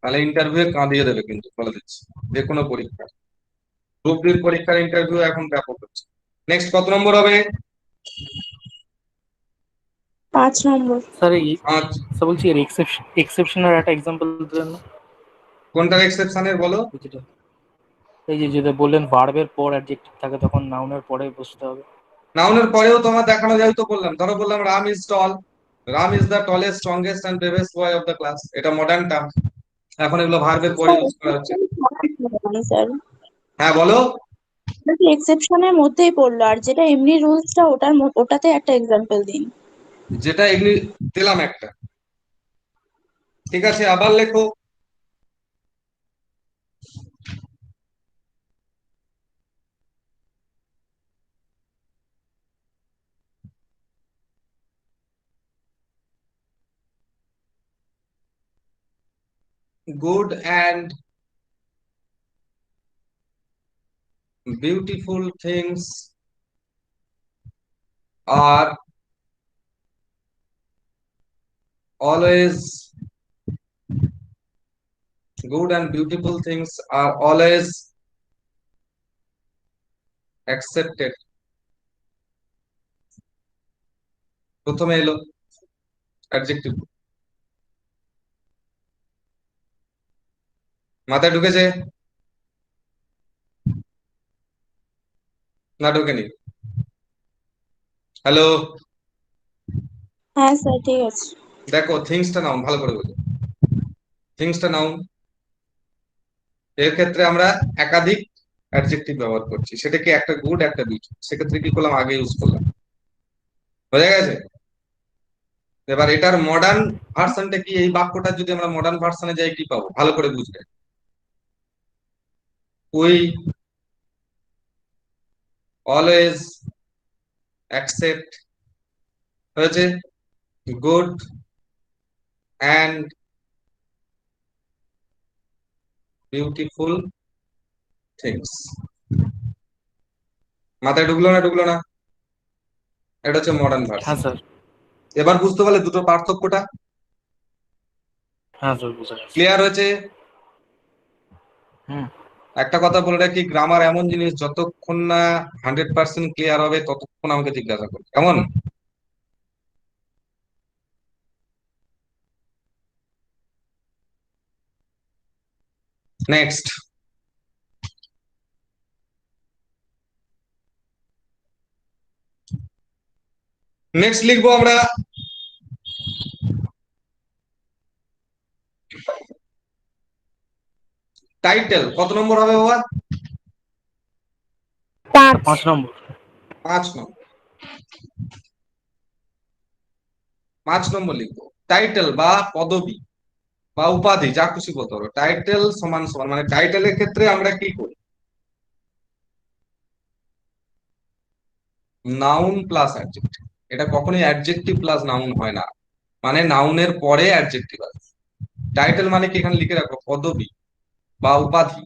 তাহলে ইন্টারভিউ কাঁদিয়ে দেবে কিন্তু, বলে দিচ্ছি, যে কোনো পরীক্ষা, গ্রুপ ডির পরীক্ষার ইন্টারভিউ এখন ব্যাপক হচ্ছে। নেক্সট কত নম্বর হবে? 5 নম্বর। স্যার এই আচ্ছা, স্যার বলছি এর এক্সেপশনের একটা এক্সাম্পল দেন না। কোনটার এক্সেপশনের বলো? যেটা এই যে যেটা বললেন ভার্বের পর অ্যাডজেক্টিভ থাকে তখন নাউনের পরে বসতে হবে। নাউনের পরেও তোমার দেখানো যায়, তো বললাম, ধরো বললাম Ram is tall, Ram is the tallest strongest and bravest boy of the class, এটা মডার্ন টার্ম, এখন এগুলো ভার্বের পরে স্যার ইউজ করা হচ্ছে। এক্সেপশন স্যার, হ্যাঁ বলো। এক্সেপশনের মধ্যেই পড়লো, আর যেটা এমনি রুলসটা ওটাতে একটা এক্সাম্পল দিন। যেটা এমনি দিলাম একটা, ঠিক আছে, আবার লেখো। Good and beautiful things are always good and beautiful things are always accepted. প্রথমে এলো অ্যাডজেক্টিভ, মাথায় ঢুকেছে না ঢোকেনি? হ্যালো, হ্যাঁ স্যার ঠিক আছে। দেখো থিংসটা নাউন, ভালো করে বলো, থিংসটা নাউন, এর ক্ষেত্রে আমরা একাধিক অ্যাডজেক্টিভ ব্যবহার করছি, সেটা কি একটা গুড একটা বিউটিফুল, সেক্ষেত্রে কি করলাম, আগে ইউজ করলাম, বোঝা গেছে? এবার এটার মডার্ন ভার্সনটা কি, এই বাক্যটা যদি আমরা মডার্ন ভার্সনে যাই কি পাবো, ভালো করে বুঝবে। উই অলওয়েজ অ্যাকসেপ্ট, হয়েছে, গুড অ্যান্ড বিউটিফুল থিংস। মাথায় ঢুকলো না ঢুকলো না? এটা হচ্ছে মডার্ন হ্যাঁ ভার্সন। স্যার। এবার বুঝতে পারলে দুটো পার্থক্যটা? হ্যাঁ স্যার বুঝা গেছে। ক্লিয়ার হয়েছে? হুম। একটা কথা বলে রাখি, গ্রামার এমন জিনিস, যতক্ষণ না 100% ক্লিয়ার হবে ততক্ষণ আমাকে জিজ্ঞাসা করবে, কেমন? নেক্সট, নেক্সট লিখবো আমরা টাইটেল। কত নম্বর হবে বাবা? 5 5 নম্বর। 5 নম্বর। 5 নম্বর লিখবো টাইটেল বা পদবি বা উপাধি, যা খুশি বলতে পারো, টাইটেল সমান সমান, মানে টাইটেলের ক্ষেত্রে আমরা কি করি, নাউন প্লাস অ্যাডজেক্টিভ, এটা কখনোই অ্যাডজেক্টিভ প্লাস নাউন হয় না, মানে নাউনের পরে অ্যাডজেক্টিভ আছে। টাইটেল মানে কি, এখানে লিখে রাখো, পদবি বা উপাধি,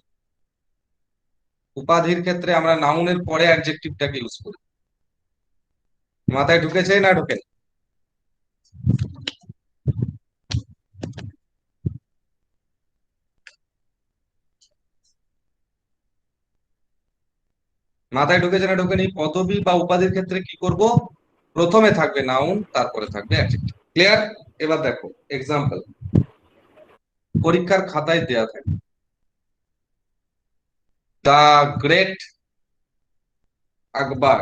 উপাধির ক্ষেত্রে আমরা নাউনের পরে অ্যাডজেক্টিভটাকে ইউজ করি। মাথায় ঢুকেছে না ঢুকে? মাথায় ঢুকেছে না ঢুকেনি? পদবি বা উপাধির ক্ষেত্রে কি করব, প্রথমে থাকবে নাউন, তারপরে থাকবে অ্যাডজেক্টিভ। ক্লিয়ার? এবার দেখো এক্সাম্পল, পরীক্ষার খাতায় দেয়া থাকে, the great Akbar,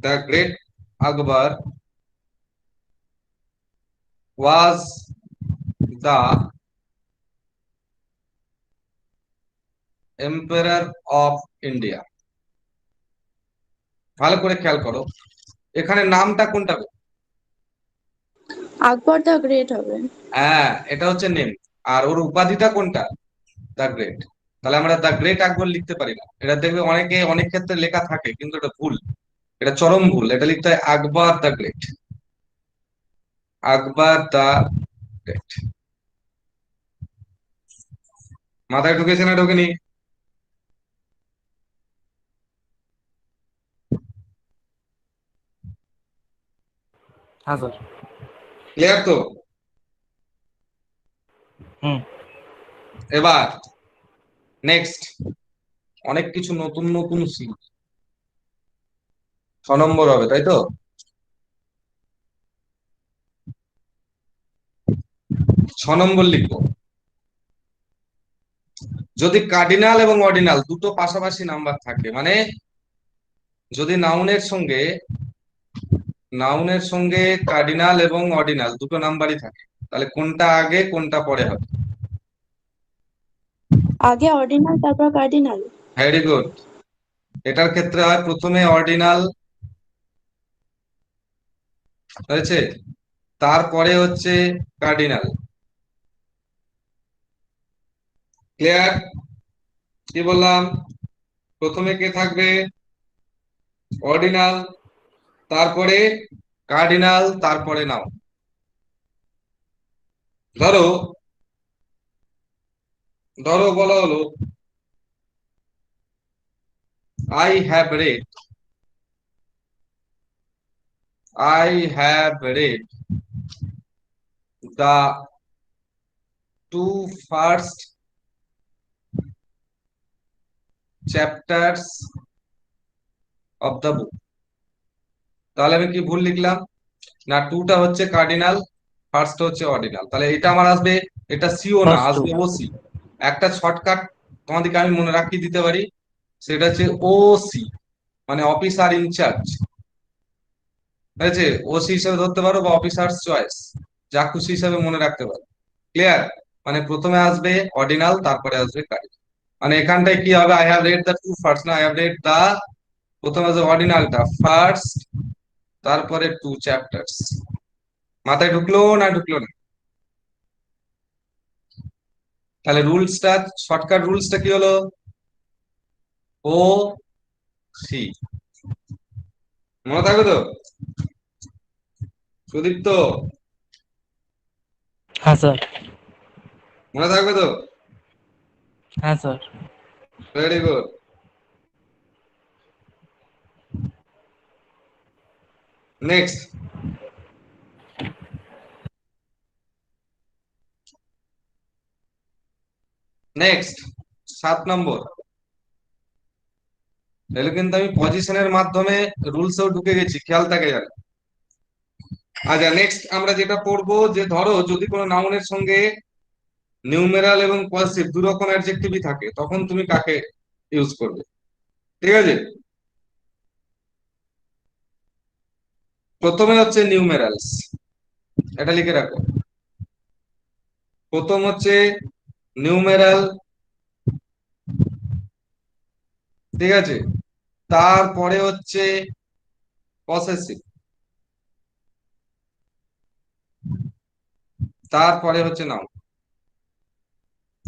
the great Akbar was the empire of India. ভালো করে খেয়াল করো, এখানে নামটা কোনটা গো? আকবর দ্য গ্রেট হবে। হ্যাঁ, এটা হচ্ছে নেম, আর ওর উপাধিটা কোনটা, দ্য গ্রেট। তাহলে আমরা দ্য গ্রেট আকবর লিখতে পারি না, এটা দেখবে অনেকে অনেক ক্ষেত্রে লেখা থাকে, কিন্তু এটা ভুল, এটা চরম ভুল, এটা লিখতে হয় Akbar the great, Akbar the great. মাথায় ঢুকেছে না ঢোকেনি? হ্যাঁ স্যার। ক্লিয়ার তো? হুম। এবার নেক্সট, অনেক কিছু নতুন নতুন 6 নম্বর হবে, তাই তো? 6 নম্বর লিখবো, যদি কার্ডিনাল এবং অর্ডিনাল দুটো পাশাপাশি নাম্বার থাকে, মানে যদি নাউনের সঙ্গে কার্ডিনাল এবং অর্ডিনাল দুটো নাম্বারই থাকে, তাহলে কোনটা আগে কোনটা পরে হবে? আগে অর্ডিনাল তারপর কার্ডিনাল। Very good. এটার ক্ষেত্রে হয় প্রথমে অর্ডিনাল, হয়েছে, তারপরে হচ্ছে কার্ডিনাল। ক্লিয়ার? কি বললাম? প্রথমে কে থাকবে? অর্ডিনাল, তারপরে কার্ডিনাল, তারপরে নাও। ধরো ধরো বলা হলো I have read, I have read the 2 first chapters of the book। তাহলে আমি কি ভুল লিখলাম? না, টুটা হচ্ছে কার্ডিনাল, ফার্স্ট হচ্ছে অর্ডিনাল, তাহলে এটা আমার আসবে, এটা সিও না, ফার্স্ট টু। আসবে ওসি। একটা শর্টকাট তোমাদেরকে আমি মনে রাখিয়ে দিতে পারি, সেটা হচ্ছে ও সি, মানে অফিসার ইনচার্জ। ঠিক আছে? ওসি হিসেবে ধরতে পারো বা অফিসার্স চয়েস, যা খুশি হিসেবে মনে রাখতে পারো। ক্লিয়ার? মানে প্রথমে আসবে অর্ডিনাল, তারপরে আসবে কার্ডিনাল। মানে এখানটায় কি হবে, I have read the 2 first, না আই হ্যাভ রেড দা, প্রথমে আসবে অর্ডিনালটা ফার্স্ট, তারপরে 2 চ্যাপ্টার্স। মাথায় ঢুকলো না ঢুকলো না? তাহলে রুলসটা, শর্টকাট রুলসটা কি হলো? ও সি। মনে থাকবে তো? সুদীপ্ত, হ্যাঁ স্যার। মনে থাকবে তো? হ্যাঁ sir. Very good. Next, next 7 নম্বর। তাহলে কিন্তু আমি পজিশনের মাধ্যমে রুলসেও ঢুকে গেছি, খেয়াল থাকে যাবে। আচ্ছা, নেক্সট আমরা যেটা পড়বো, যে ধরো যদি কোনো নাউনের সঙ্গে নিউমেরাল এবং পজিটিভ দু রকম অ্যাডজেক্টিভই থাকে, তখন তুমি কাকে ইউজ করবে? ঠিক আছে? প্রথমে হচ্ছে নিউমেরালস, এটা লিখে রাখো। প্রথম হচ্ছে নিউমেরাল, ঠিক আছে, তারপরে হচ্ছে পসেসিভ, তারপরে হচ্ছে নাউন।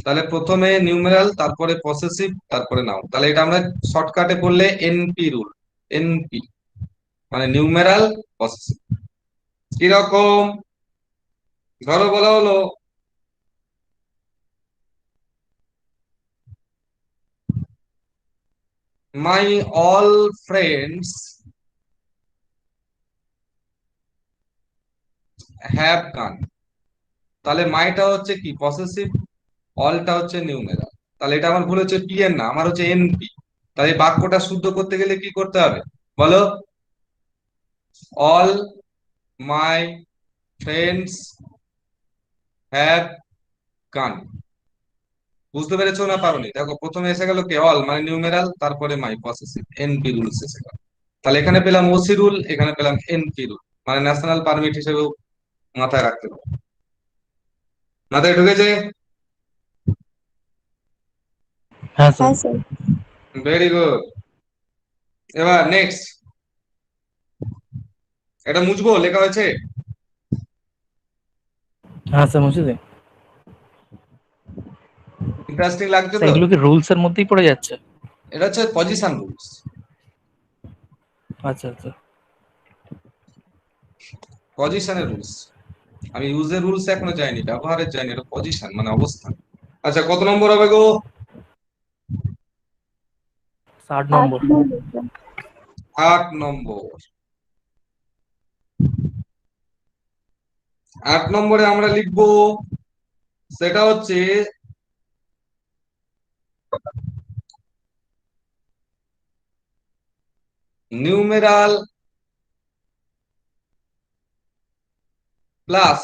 তাহলে প্রথমে নিউমেরাল, তারপরে পসেসিভ, তারপরে নাউন। তাহলে এটা আমরা শর্টকাটে করলে এনপি রুল, এনপি মানে নিউমেরাল পসেসিভ। কিরকম? ধরো বলা হলো মাই অল ফ্রেন্ডস হ্যাভ গান। তাহলে মাইটা হচ্ছে কি, পসেসিভ, অলটা হচ্ছে নিউমেরাল। তাহলে এটা আমার ভুল হচ্ছে, পি এর না, আমার হচ্ছে এনপি। তাহলে এই বাক্যটা শুদ্ধ করতে গেলে কি করতে হবে বলো? অল মাই ফ্রেন্ডস হ্যাভ গান। বুঝতে পেরেছো না পারোনি? দেখো প্রথমে এসে গেল কে, অল মানে নিউমেরাল, তারপরে মাই পসেসিভ, এনপি রুলস এসে গেল। তাহলে এখানে পেলাম ওসি রুল, এখানে পেলাম এনপি রুল, মানে ন্যাশনাল পারমিট হিসেবেও মাথায় রাখতে হবে। মাথায় ঢুকেছে? হ্যাঁ স্যার। হ্যাঁ স্যার। Very good. এবার নেক্সট, এটা মুছবো, লেখা হয়েছে? হ্যাঁ স্যার, মুছে দিন। ইন্টারেস্টিং লাগছে স্যার তো? এগুলো কি রুলস এর মধ্যেই পড়ে যাচ্ছে? এটা হচ্ছে পজিশন রুলস, আচ্ছা আচ্ছা। পজিশনের রুলস। আমি ইউজের রুলস এখনো যাইনি, ব্যবহারের যাইনি, এটা পজিশন মানে অবস্থান। আচ্ছা, কত নম্বর হবে গো? 8 8 নম্বর। নম্বর স্যার। 8 নম্বর। 8 নম্বরে আমরা লিখবো, সেটা হচ্ছে নিউমেরাল প্লাস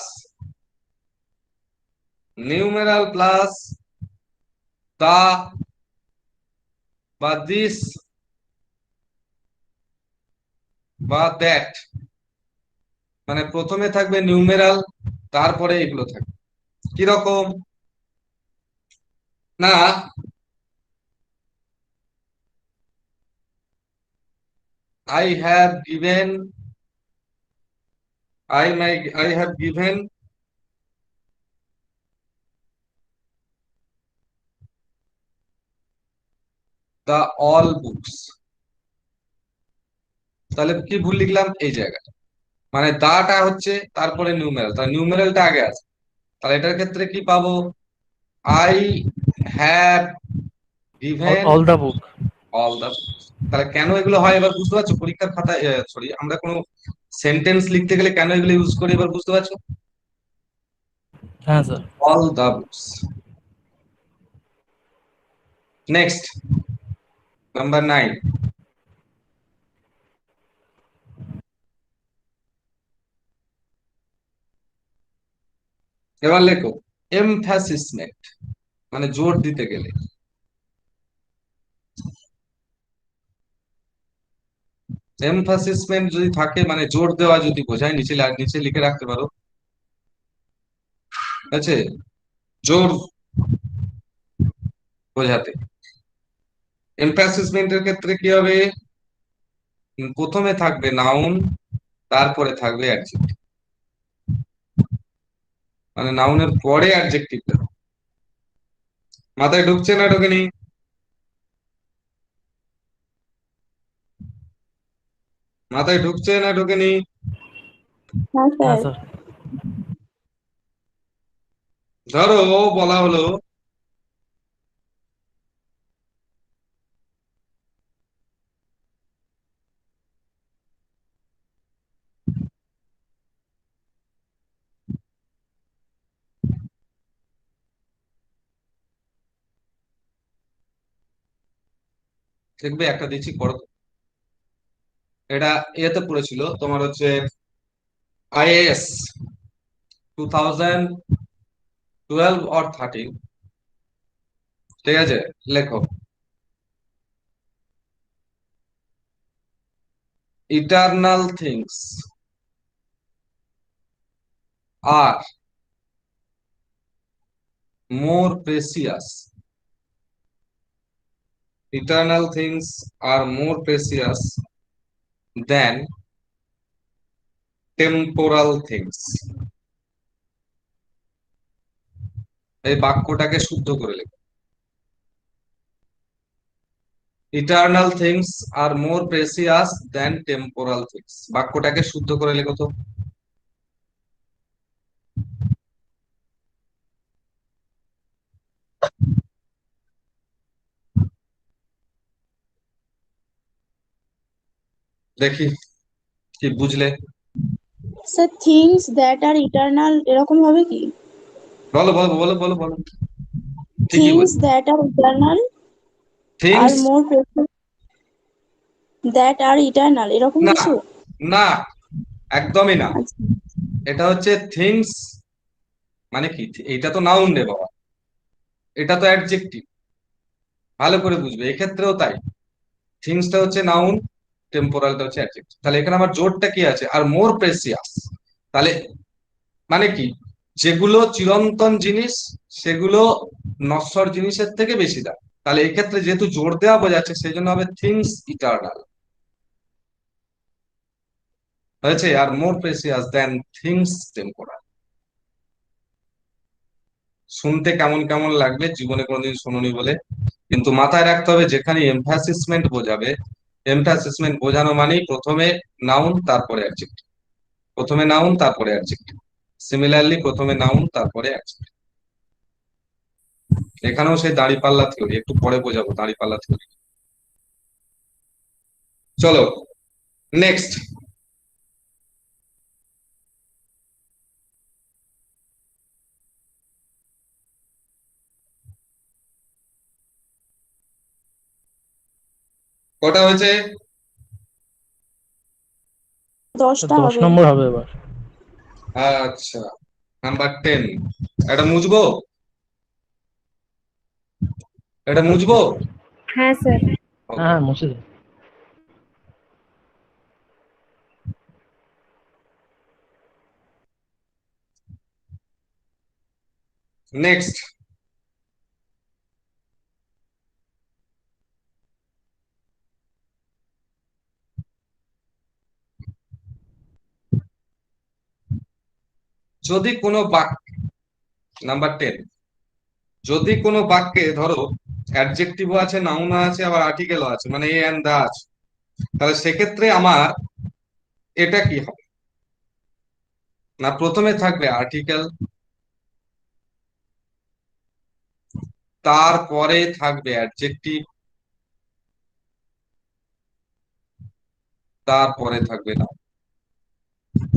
দা বা দিস বা দ্যাট। মানে প্রথমে থাকবে নিউমেরাল, তারপরে এগুলো থাকবে। কিরকম না, I have given, I have given the all books। তাহলে কি ভুল লিখলাম এই জায়গাটা? মানে দাটা হচ্ছে তারপরে নিউমেরাল, তাহলে নিউমেরালটা আগে আছে। তাহলে এটার ক্ষেত্রে কি পাবো? I have given all the book. All the. তাহলে কেন এগুলো হয় এবার বুঝতে পারছো? পরীক্ষার খাতায়, সরি, আমরা কোনো সেন্টেন্স লিখতে গেলে কেন এগুলো ইউজ করি এবার বুঝতে পারছো? হ্যাঁ sir. All the books. Next, number 9। এবার লেখো এমফ্যাসিসমেন্ট, মানে জোর দিতে গেলে। এমফাসিসমেন্ট যদি থাকে মানে জোর দেওয়া যদি বোঝায়, নিচে নিচে লিখে রাখতে পারো, ঠিক আছে? জোর বোঝাতে এমফাসিসমেন্টের ক্ষেত্রে কি হবে? প্রথমে থাকবে নাউন, তারপরে থাকবে অ্যাডজেক্টিভ। মানে নাউনের পরে অ্যাডজেক্টিভটা। মাথায় ঢুকছে না ঢোকেনি? মাথায় ঢুকছে না ঢোকেনি? হ্যাঁ হ্যাঁ স্যার। স্যার। ধরো বলা হলো দেখবে একটা দিচ্ছি পড়ো তো। এটা ইয়েতে পড়েছিল তোমার হচ্ছে আইএএস 2012 অর 13। ঠিক আছে, লেখো eternal things are more precious. Eternal things are more precious than temporal things। এই বাক্যটাকে শুদ্ধ করে লেখো। Eternal things are more precious than temporal things। বাক্যটাকে শুদ্ধ করে লেখো তো। দেখি কি বুঝলে। Sir things that are eternal এরকম হবে কি? বলো বলো বলো বলো বলো। ঠিকই থিংস বলছো। That are eternal are things, more that are eternal এরকম না কিছু? না, একদমই না। আচ্ছা। এটা হচ্ছে থিংস, মানে কি? এটা তো নাউন রে বাবা, এটা তো অ্যাডজেক্টিভ। ভালো করে বুঝবে, এক্ষেত্রেও তাই। থিংসটা হচ্ছে নাউন, টেম্পোরালটা হচ্ছে অ্যাডজেক্টিভ। তাহলে এখানে আমার জোরটা কি আছে? আর মোর প্রেসিয়াস। তাহলে মানে কি? যেগুলো চিরন্তন জিনিস সেগুলো নশ্বর জিনিসের থেকে বেশি দাম। তাহলে এক্ষেত্রে যেহেতু জোর দেওয়া বোঝাচ্ছে সেই জন্য হবে থিংস ইটার্নাল, হয়েছে? আর মোর প্রেসিয়াস দেন থিংস টেম্পোরাল। শুনতে কেমন কেমন লাগবে, জীবনে কোনোদিন শুনুনি বলে, কিন্তু মাথায় রাখতে হবে যেখানে এমফ্যাসিসমেন্ট বোঝাবে, এমফ্যাসিসমেন্ট বোঝানো মানেই প্রথমে নাউন তারপরে অ্যাডজেক্টিভ, প্রথমে নাউন তারপরে অ্যাডজেক্টিভ। সিমিলারলি প্রথমে নাউন তারপরে অ্যাডজেক্টিভ। এখানেও সেই দাঁড়িপাল্লা থিওরি, একটু পরে বোঝাবো দাঁড়িপাল্লা থিওরি। চলো নেক্সট। কটা হয়েছে? 10টা 10 হবে। নম্বর হবে এবার। আচ্ছা, নাম্বার 10। এটা মুছবো, এটা মুছবো। হ্যাঁ স্যার। হ্যাঁ হ্যাঁ মুছে দিন। নেক্সট। যদি কোনো বাক্য, নাম্বার 10, যদি কোনো বাক্যে ধরো অ্যাডজেক্টিভও আছে, নাউনও আছে, আবার আর্টিকেলও আছে, মানে এ এন্ড দা আছে, তাহলে সেক্ষেত্রে আমার এটা কি হবে? না প্রথমে থাকবে আর্টিকেল, তারপরে থাকবে অ্যাডজেক্টিভ, তারপরে থাকবে নাউন।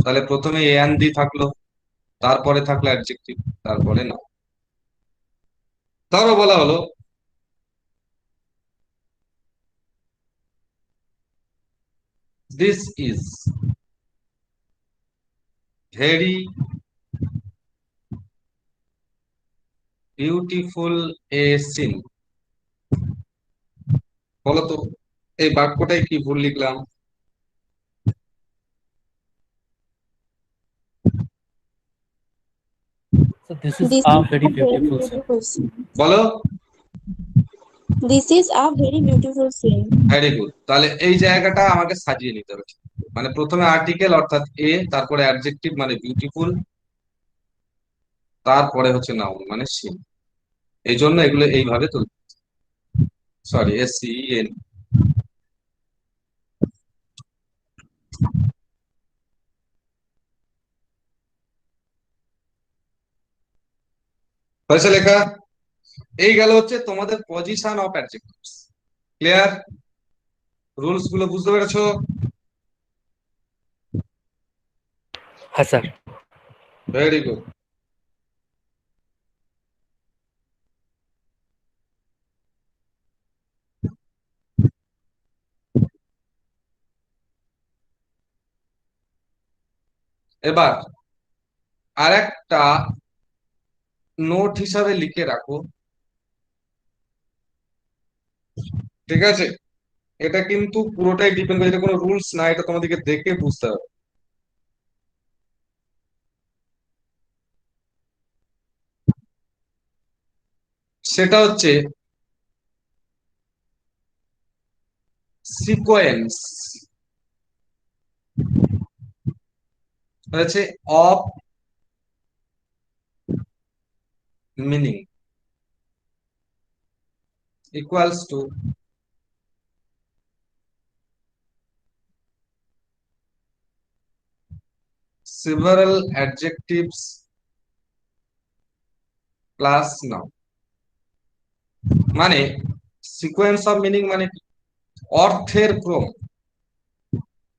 তাহলে প্রথমে এ এন্ড দি থাকলো, তারপরে থাকলো অ্যাডজেক্টিভ, তারপরে নাউন। ধরো বলা হলো this is very beautiful a scene. বলো তো এই বাক্যটাই কি ভুল লিখলাম? So this is This a is very a very beautiful scene. beautiful scene. বলো। This is a very beautiful scene. Very good. তাহলে এই জায়গাটা আমাকে সাজিয়ে নিতে হবে, মানে প্রথমে আর্টিকেল অর্থাৎ এ, তারপরে অ্যাডজেক্টিভ মানে বিউটিফুল, তারপরে হচ্ছে নাউন মানে সিন। এই জন্য এগুলো এইভাবে তুলবে, সরি SCEN। হয়েছে লেখা? এই গেল হচ্ছে তোমাদের position of adjectives. Clear? Rules গুলো বুঝতে পেরেছো? হ্যাঁ স্যার। Very good. এবার আরেকটা নোট হিসাবে লিখে রাখো, ঠিক আছে? এটা কিন্তু পুরোটাই ডিপেন্ড করে, এটা কোনো রুলস না, এটা তোমাদেরকে দেখে বুঝতে হবে। সেটা হচ্ছে সিকোয়েন্স, হচ্ছে of meaning equals to several adjectives plus noun. মানে সিকোয়েন্স অফ মিনিং মানে কি? অর্থের ক্রম,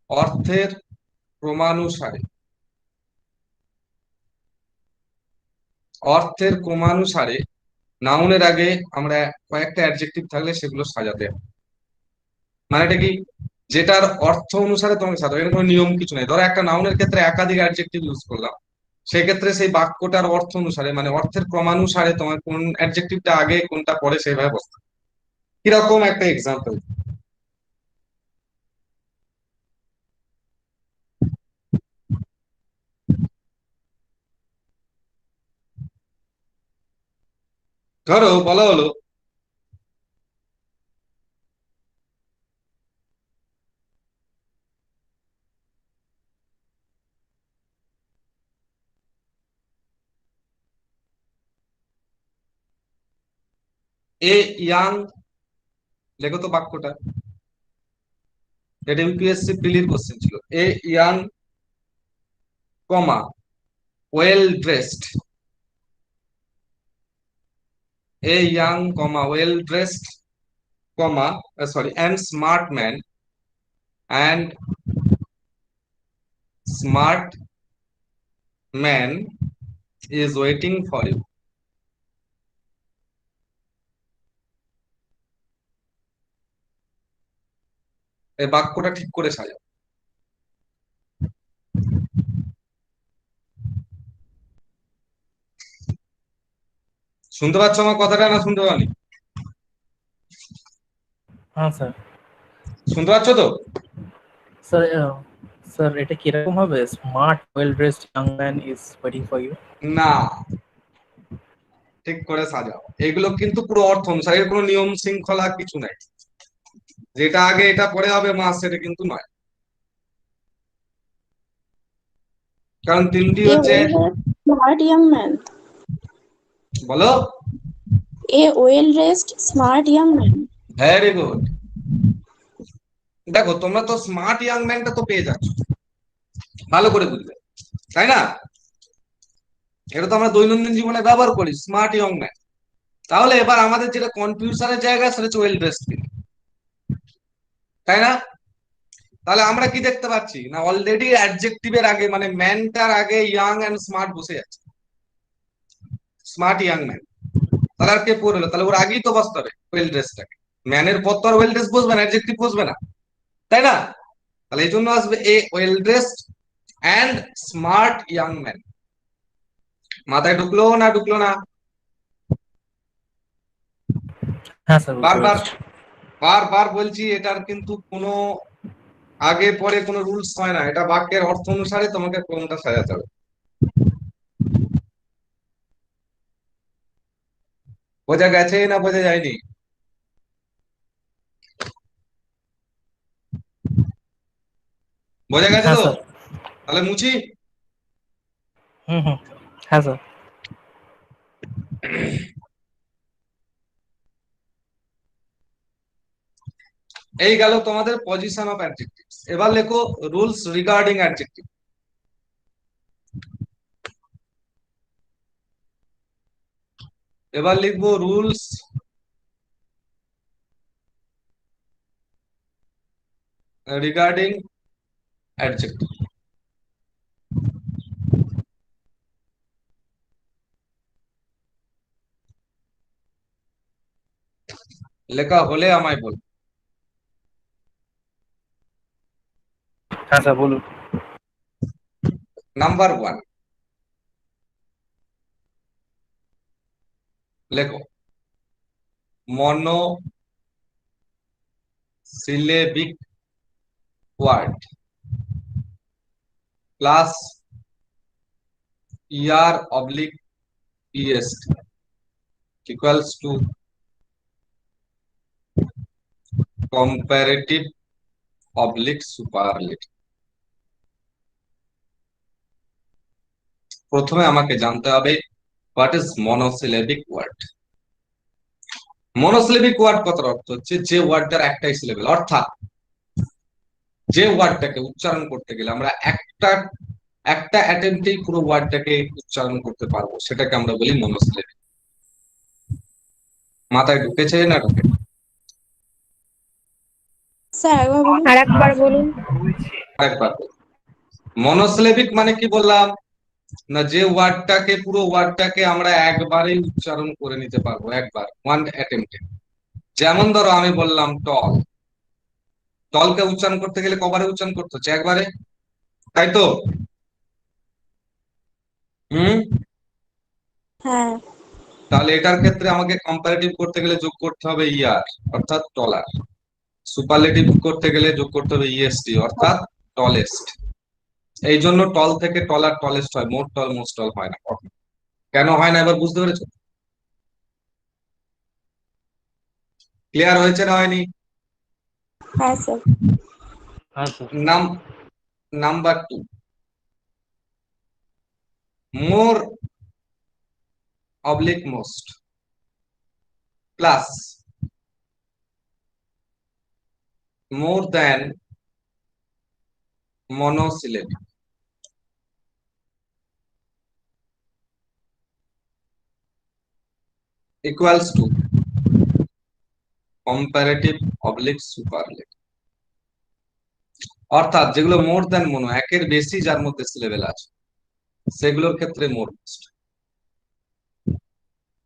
অর্থের ক্রমানুসারে, অর্থের ক্রমানুসারে নাউনের আগে আমরা কয়েকটা অ্যাডজেক্টিভ থাকলে সেগুলো সাজাতে হবে। মানে এটা কি? যেটার অর্থ অনুসারে তোমাকে সাজাতে হবে, এর কোনো নিয়ম কিছু নেই। ধরো একটা নাউনের ক্ষেত্রে একাধিক অ্যাডজেক্টিভ ইউজ করলাম, সেক্ষেত্রে সেই বাক্যটার অর্থ অনুসারে মানে অর্থের ক্রমানুসারে তোমার কোন অ্যাডজেক্টিভটা আগে কোনটা পরে সেইভাবে বসতে হবে। কিরকম একটা এক্সাম্পল, ধরো বলা হলো এ ইয়াং, লেখো তো বাক্যটা, এটা ইউপিএসসি প্রিলির কোশ্চেন ছিল। A young comma well dressed A young, well dressed, and smart man and smart man is waiting for you. এই বাক্যটা ঠিক করে সাজাও। শুনতে পাচ্ছ আমার কথাটা না শুনতে পাওনি? হ্যাঁ স্যার। শুনতে পাচ্ছ তো? স্যার স্যার এটা কিরকম হবে? Smart well dressed young man is waiting for you. না, ঠিক করে সাজাও। এগুলো কিন্তু পুরো অর্থ অনুসারে, এর কোনো নিয়ম শৃঙ্খলা কিছু নাই। যেটা আগে এটা পরে হবে মাস, সেটা কিন্তু নয়। কারণ তিনটি A হচ্ছে, well-dressed smart young man. বলো। A well-dressed smart young man. Very good. দেখো তোমরা তো স্মার্ট ইয়াং ম্যানটা তো পেয়ে যাচ্ছ, ভালো করে বুঝলে, তাই না? এটা তো আমরা দৈনন্দিন জীবনে ব্যবহার করি, স্মার্ট ইয়ং ম্যান। তাহলে এবার আমাদের যেটা কনফিউশনের জায়গা সেটা হচ্ছে ওয়েল ড্রেসড, তাই না? তাহলে আমরা কি দেখতে পাচ্ছি না, অলরেডি অ্যাডজেক্টিভের আগে মানে ম্যানটার আগে ইয়াং এন্ড স্মার্ট বসে যাচ্ছে, স্মার্ট ইয়াং ম্যান। তাহলে আর কে পড়ে হলো? তাহলে ওর আগেই তো বসতে হবে ওয়েল ড্রেসটাকে। ম্যানের পর তো আর ওয়েল ড্রেস বসবে না, অ্যাডজেক্টিভ বসবে না, তাই না? তাহলে এই জন্য আসবে a well dressed and smart young man. মাথায় ঢুকলো না ঢুকলো না? হ্যাঁ স্যার, বুঝতে বারবার পেরেছি। বারবার বলছি, এটার কিন্তু কোনো আগে পরে কোনো রুলস হয় না, এটা বাক্যের অর্থ অনুসারে তোমাকে কোনটা সাজাতে হবে। বোঝা গেছে না বোঝা যায়নি? বোঝা গেছে হ্যাঁ তো? স্যার। তাহলে মুছি। হুম হুম। হ্যাঁ স্যার। এই গেল তোমাদের পজিশন অফ অ্যাডজেক্টিভ। এবার লেখো রুলস রিগার্ডিং অ্যাডজেক্টিভ। এবার লিখবো রুলস রিগার্ডিং অ্যাডজেক্টিভ। লেখা হলে আমায় বল। হ্যাঁ স্যার, বলুন। নাম্বার 1, লেখো monosyllabic word plus er oblique est equals to comparative oblique superlative. প্রথমে আমাকে জানতে হবে what is monosyllabic word. Monosyllabic word কথার অর্থ হচ্ছে যে ওয়ার্ডটার একটাই সিলেবেল, অর্থাৎ যে ওয়ার্ডটাকে উচ্চারণ করতে গেলে আমরা একটা একটা অ্যাটেম্পটেই পুরো ওয়ার্ডটাকে উচ্চারণ করতে পারবো, সেটাকে আমরা বলি মনোসিলেবিক। মাথায় ঢুকেছে না ঢুকে? স্যার একবার বলুন। আরেকবার বলুন। আরেকবার মনোসিলেবিক মানে কি বললাম না, যে ওয়ার্ডটাকে পুরো ওয়ার্ডটাকে আমরা একবারেই উচ্চারণ করে নিতে পারবো, একবার ওয়ান অ্যাটেম্পটে। যেমন ধরো আমি বললাম টল, টলকে উচ্চারণ করতে গেলে কবারে উচ্চারণ করতে হচ্ছে? একবারে, তাই তো? হুম। হ্যাঁ। তাহলে এটার ক্ষেত্রে আমাকে কম্পারেটিভ করতে গেলে যোগ করতে হবে ইয়ার, অর্থাৎ টলার। সুপারলেটিভ করতে গেলে যোগ করতে হবে ইএসটি, অর্থাৎ টলেস্ট। এই জন্য টল থেকে টলার টলেস্ট হয়, মোর টল মোস্ট টল হয় না। কেন হয় না এবার বুঝতে পেরেছো? ক্লিয়ার হয়েছে না হয়নি? হ্যাঁ স্যার। হ্যাঁ sir. Number 2, more oblique most plus more than monosyllabic. Equals to comparative oblique superlative, অর্থাৎ যেগুলো মোর দ্যান মনো, একের বেশি যার মধ্যে সিলেবেল আছে, সেগুলোর ক্ষেত্রে মোর মোস্ট।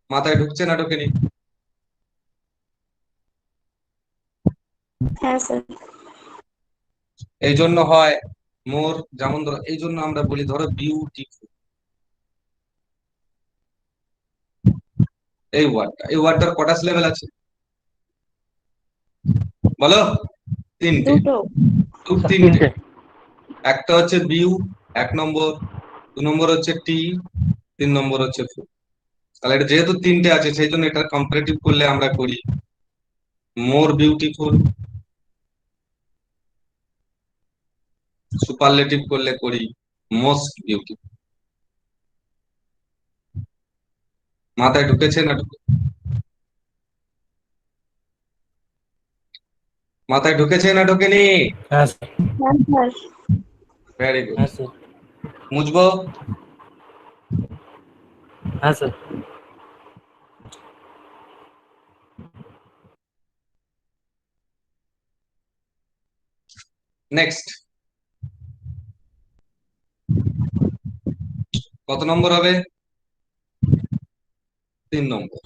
মাথায় ঢুকছে না ঢোকেনি? হ্যাঁ স্যার। এই জন্য হয় মোর, যেমন ধরো এই জন্য আমরা বলি ধরো বিউটিফুল, এই ওয়ার্ডটার কটা সিলেবেল আছে বলো? তিনটে। দুটো। তিনটে। তিনটে। একটা হচ্ছে বিউ 1 নম্বর, 2 নম্বর হচ্ছে টি, 3 নম্বর হচ্ছে ফু। তাহলে এটা যেহেতু তিনটে আছে সেই জন্য এটা কম্পারেটিভ করলে আমরা করি মোর বিউটিফুল, সুপারলেটিভ করলে করি মোস্ট বিউটিফুল। মাথায় ঢুকেছে না মাথায় ঢুকেছে না ঢোকেনি? হ্যাঁ স্যার। হ্যাঁ স্যার। Very good. হ্যাঁ স্যার। মুছবো? হ্যাঁ স্যার। নেক্সট কত নম্বর হবে? 3 number.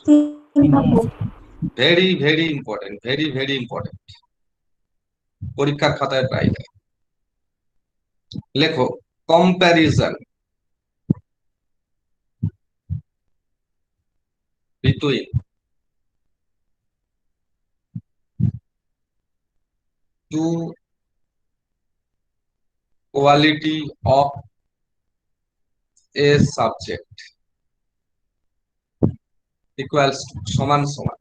3 number. Very very important, very very important, পরীক্ষার খাতায় প্রায় যায়। লেখো comparison between two quality of a subject equals সমান সমান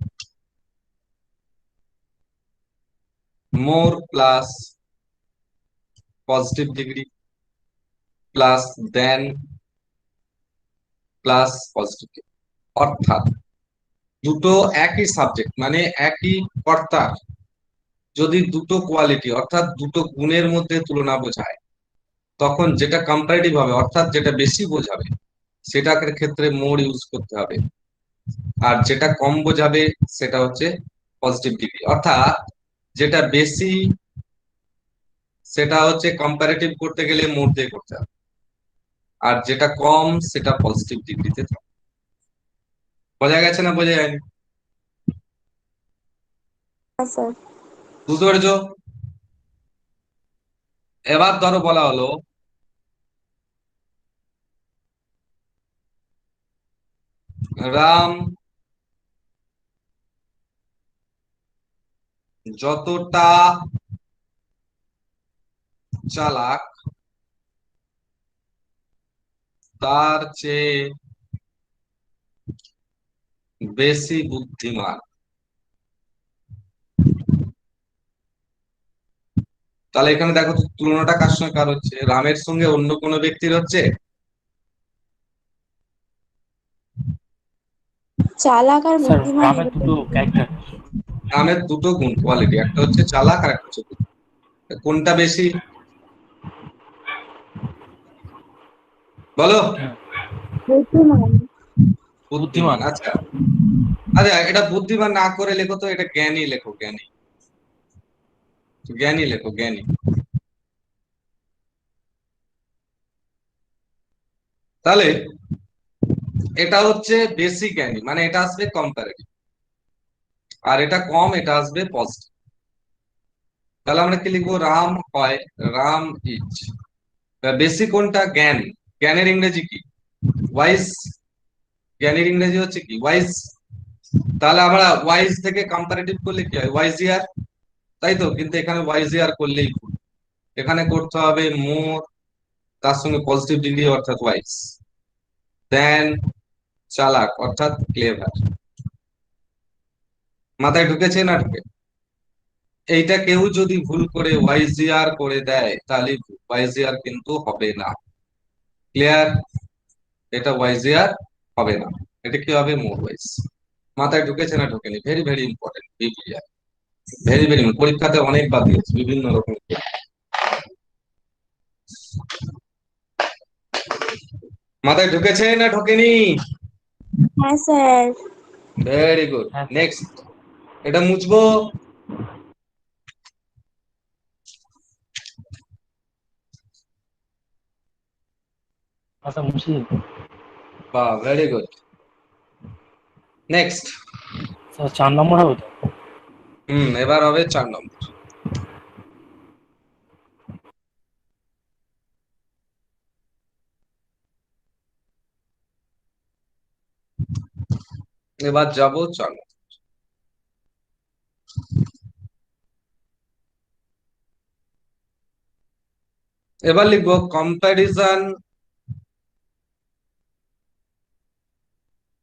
more plus positive degree plus than plus positive degree. অর্থাৎ দুটো একই সাবজেক্ট মানে একই কর্তার যদি দুটো কোয়ালিটি অর্থাৎ দুটো গুণের মধ্যে তুলনা বোঝায়, তখন যেটা কম্পারেটিভ হবে অর্থাৎ যেটা বেশি বোঝাবে সেটার ক্ষেত্রে মোর ইউজ করতে হবে, আর যেটা কম বোঝাবে সেটা হচ্ছে পজিটিভ ডিগ্রি। অর্থাৎ যেটা বেশি সেটা হচ্ছে কম্পারেটিভ করতে গেলে মোর দিয়ে করতে হবে, আর যেটা কম সেটা পজিটিভ ডিগ্রিতে থাকে। বোঝা গেছে না বোঝা যায়নি? হ্যাঁ স্যার। বুঝতে পেরেছো? এবার ধরো বলা হলো রাম যতটা চালাক তার চেয়ে বেশি বুদ্ধিমান। তাহলে এখানে দেখো তো তুলনাটা কার সঙ্গে কার হচ্ছে? রামের সঙ্গে অন্য কোনো ব্যক্তির হচ্ছে? চালাক আর স্যার বুদ্ধিমান রামের দুটো ক্যারেক্টার। রামের দুটো গুণ কোয়ালিটি, একটা হচ্ছে চালাক আর একটা হচ্ছে বুদ্ধিমান। কোনটা বেশি বলো? বুদ্ধিমান। বুদ্ধিমান। আচ্ছা আচ্ছা, এটা বুদ্ধিমান না করে লেখো তো, এটা জ্ঞানী লেখো, জ্ঞানী, জ্ঞানী লেখো, জ্ঞানী। তাহলে এটা হচ্ছে বেশি জ্ঞানী মানে এটা আসবে কম্পারেটিভ, আর এটা কম এটা আসবে পজিটিভ। তাহলে আমরা কি লিখবো? রাম হয় রাম ইজ বেশি কোনটা? জ্ঞান। জ্ঞানের ইংরেজি কি? ওয়াইজ। জ্ঞানের ইংরেজি হচ্ছে কি? ওয়াইজ। তাহলে আমরা ওয়াইজ থেকে কম্পারেটিভ করলে কি হয়? ওয়াইজ ইয়ার, তাই তো? কিন্তু এখানে ওয়াইজ ইয়ার করলেই ভুল, এখানে করতে হবে মোর তার সঙ্গে পজিটিভ ডিগ্রি অর্থাৎ ওয়াইজ, দেন চালাক অর্থাৎ ক্লেভার। মাথায় ঢুকেছে না ঢুকে? এইটা কেউ যদি ভুল করে ওয়াইজিআর করে দেয় তাহলে ওয়াইজিআর কিন্তু হবে না। ক্লিয়ার? এটা ওয়াইজিআর হবে না, এটা কি হবে? More wise. মাথায় ঢুকেছে না ঢোকেনি? Very very important, be clear, very very. পরীক্ষাতে অনেকবার দিয়েছে বিভিন্ন রকম। মাথায় ঢুকেছে না ঢোকেনি? হ্যাঁ স্যার। Very good. হ্যাঁ নেক্সট, এটা মুছবো। আচ্ছা মুছি বাহ, ভেরি গুড। নেক্সট। স্যার 4 নম্বর হবে তো? এবার হবে 4 নম্বর। এবার যাব 4 নম্বর। এবার লিখবো কম্প্যারিজন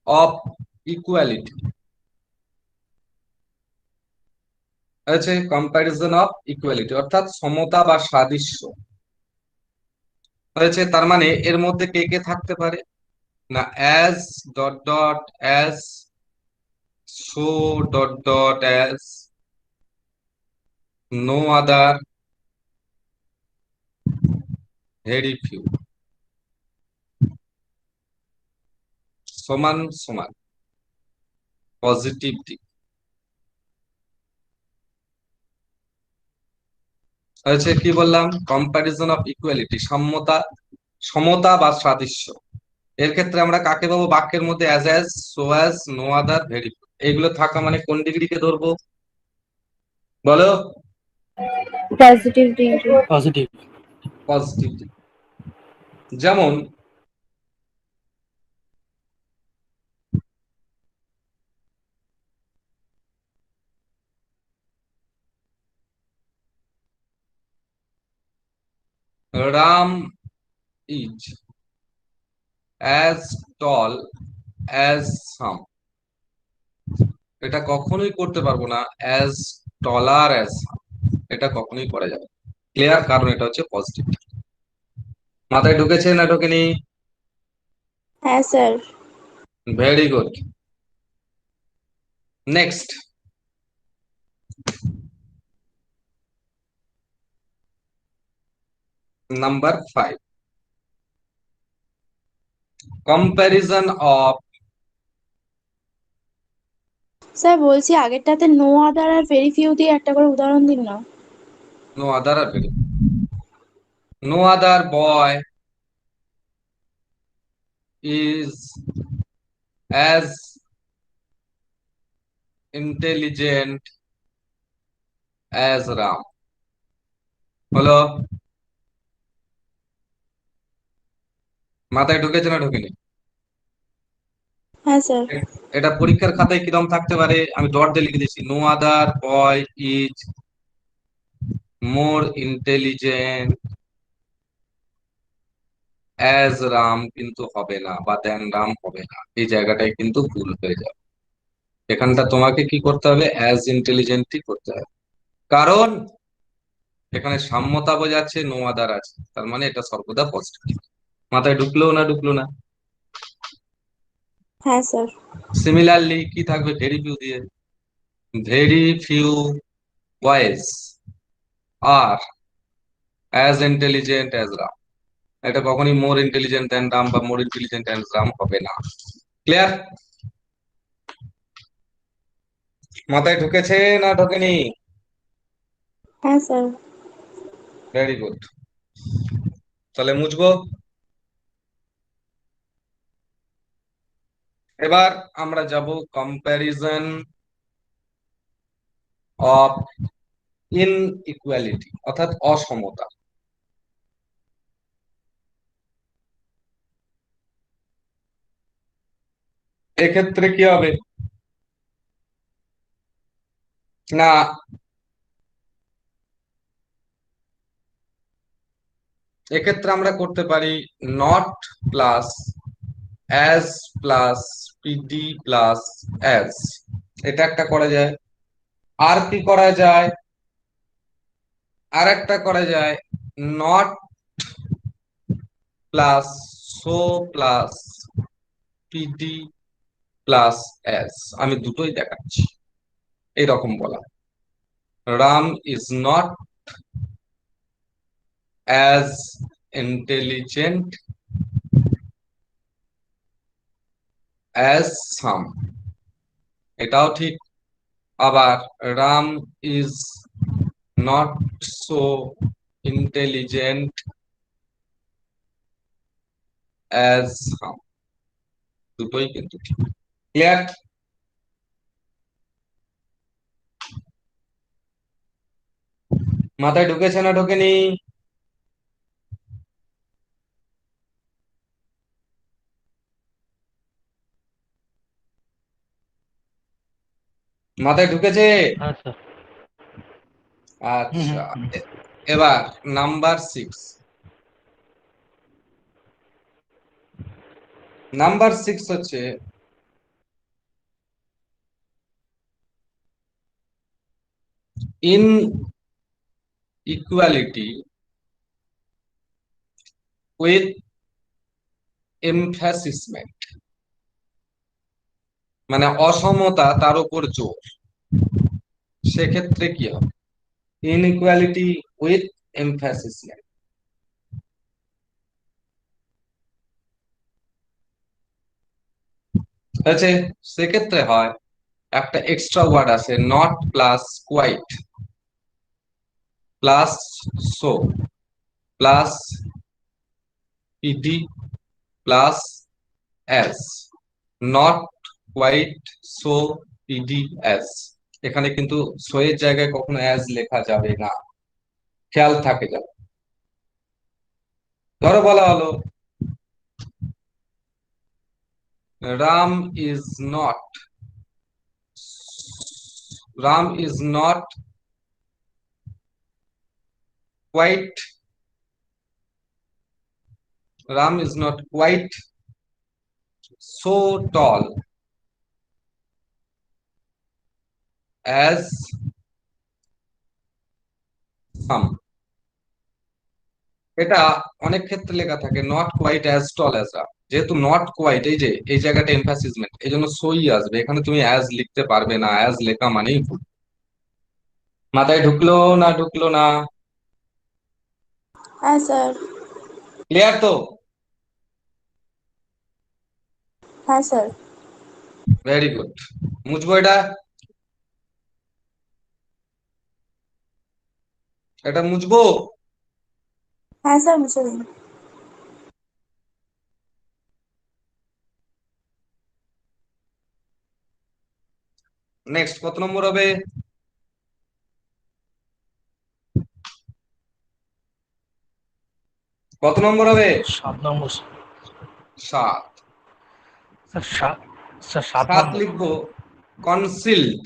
অফ ইকুয়ালিটি। আছে কম্প্যারিজন অফ ইকুয়ালিটি অর্থাৎ সমতা বা সাদৃশ্য হয়েছে। তার মানে এর মধ্যে কে কে থাকতে পারে না, as dot dot as, so dot dot as, no other, very few, সমান সমান, পজিটিভ দিক হয়েছে। কি বললাম? কম্প্যারিজন অফ ইকুয়ালিটি, সাম্যতা, সমতা বা সাদৃশ্য। এর ক্ষেত্রে আমরা কাকে পাবো? বাক্যের মধ্যে as, so as, no other, very few, এগুলো থাকা মানে কোন ডিগ্রিকে ধরবো বলো? Positive degree. পজিটিভ। পজিটিভ। যেমন Ram is as tall as Sam, এটা কখনোই করতে পারবো না অ্যাজ টলার অ্যাজ সাম, এটা কখনোই করা যাবে। ক্লিয়ার? কারণ এটা হচ্ছে পজিটিভ। মাথায় ঢুকেছে না ঢোকেনি? হ্যাঁ sir. Very good. Next, number 5, comparison of. Sir বলছি আগেরটাতে নো আদার আর ভেরি ফিউ দিয়ে একটা করে উদাহরণ দিন না। নো আদার আর very, no other boy is as intelligent as Ram, হলো? মাথায় ঢুকেছে না ঢোকেনি? হ্যাঁ স্যার। এটা পরীক্ষার খাতায় কিরকম থাকতে পারে? আমি ডট দিয়ে লিখে দিচ্ছি, no other boy is more intelligent as Ram, কিন্তু হবে না, বা দেন রাম হবে না, এই জায়গাটায় কিন্তু ভুল হয়ে যাবে। এখানটা তোমাকে কি করতে হবে? অ্যাজ ইন্টেলিজেন্টই করতে হবে, কারণ এখানে সাম্যতা বোঝাচ্ছে, নো আদার আছে, তার মানে এটা সর্বদা পজিটিভ। মাথায় ঢুকলো না ঢুকলো না? হ্যাঁ স্যার। সিমিলারলি কি থাকবে? ভেরি ফিউ দিয়ে, ভেরি ফিউ বয়েজ আর অ্যাজ ইন্টেলিজেন্ট অ্যাজ রাম, এটা কখনই মোর ইন্টেলিজেন্ট দ্যান রাম বা মোর ইন্টেলিজেন্ট দ্যান রাম হবে না। ক্লিয়ার? মাথায় ঢুকেছে না ঢোকেনি? হ্যাঁ স্যার। Very good. তাহলে মুছবো। এবার আমরা যাব কম্প্যারিজন অফ ইনইকুয়ালিটি অর্থাৎ অসমতা। এক্ষেত্রে কি হবে না, এক্ষেত্রে আমরা করতে পারি not plus as plus PD plus as, এটা একটা করা যায়। আর কি করা যায়? আর একটা করা যায় not plus so plus PD plus as. আমি দুটোই দেখাচ্ছি। এইরকম বলা, Ram is not as intelligent as সাম, এটাও ঠিক। আবার Ram is not so intelligent as হাম, দুটোই কিন্তু ঠিক। ক্লিয়ার? মাথায় ঢুকেছে না ঢোকেনি? মাথায় ঢুকেছে? হ্যাঁ স্যার। হুম আচ্ছা, হুম এবার নাম্বার 6। নাম্বার 6 হচ্ছে ইন ইকুয়ালিটি উইথ এমফ্যাসিসমেন্ট, মানে অসমতা তার উপর জোর, সেক্ষেত্রে কি হবে? ইনইকুয়ালিটি উইথ এমফ্যাসিসমেন্ট হচ্ছে, সেক্ষেত্রে হয় একটা এক্সট্রা ওয়ার্ড আছে, not plus quite plus so plus ED plus as. Not quite so ED as, এখানে কিন্তু সো এর জায়গায় কখনো অ্যাজ লেখা যাবে না, খেয়াল থাকে যাবে। ধরো বলা হলো Ram is not, Ram is not quite, Ram is not quite so tall as Sam. এটা অনেক ক্ষেত্রে লেখা থাকে not quite as tall as Ram, যেহেতু নট কোয়াইট এই যে এই জায়গাটা এমফাসিসমেন্ট, এই জন্য সই আসবে, এখানে তুমি অ্যাজ লিখতে পারবে না, অ্যাজ লেখা মানেই ভুল। মাথায় ঢুকলো না ঢুকলো না? হ্যাঁ স্যার। ক্লিয়ার তো? হ্যাঁ স্যার। Very good. মুছবো এটা? এটা মুছবো? হ্যাঁ স্যার, মুছে দিন। নেক্সট কত নম্বর হবে? কত নম্বর হবে? 7 নম্বর। 7। স্যার 7, স্যার 7 7 নম্বর। লিখবো কনসিল্ড,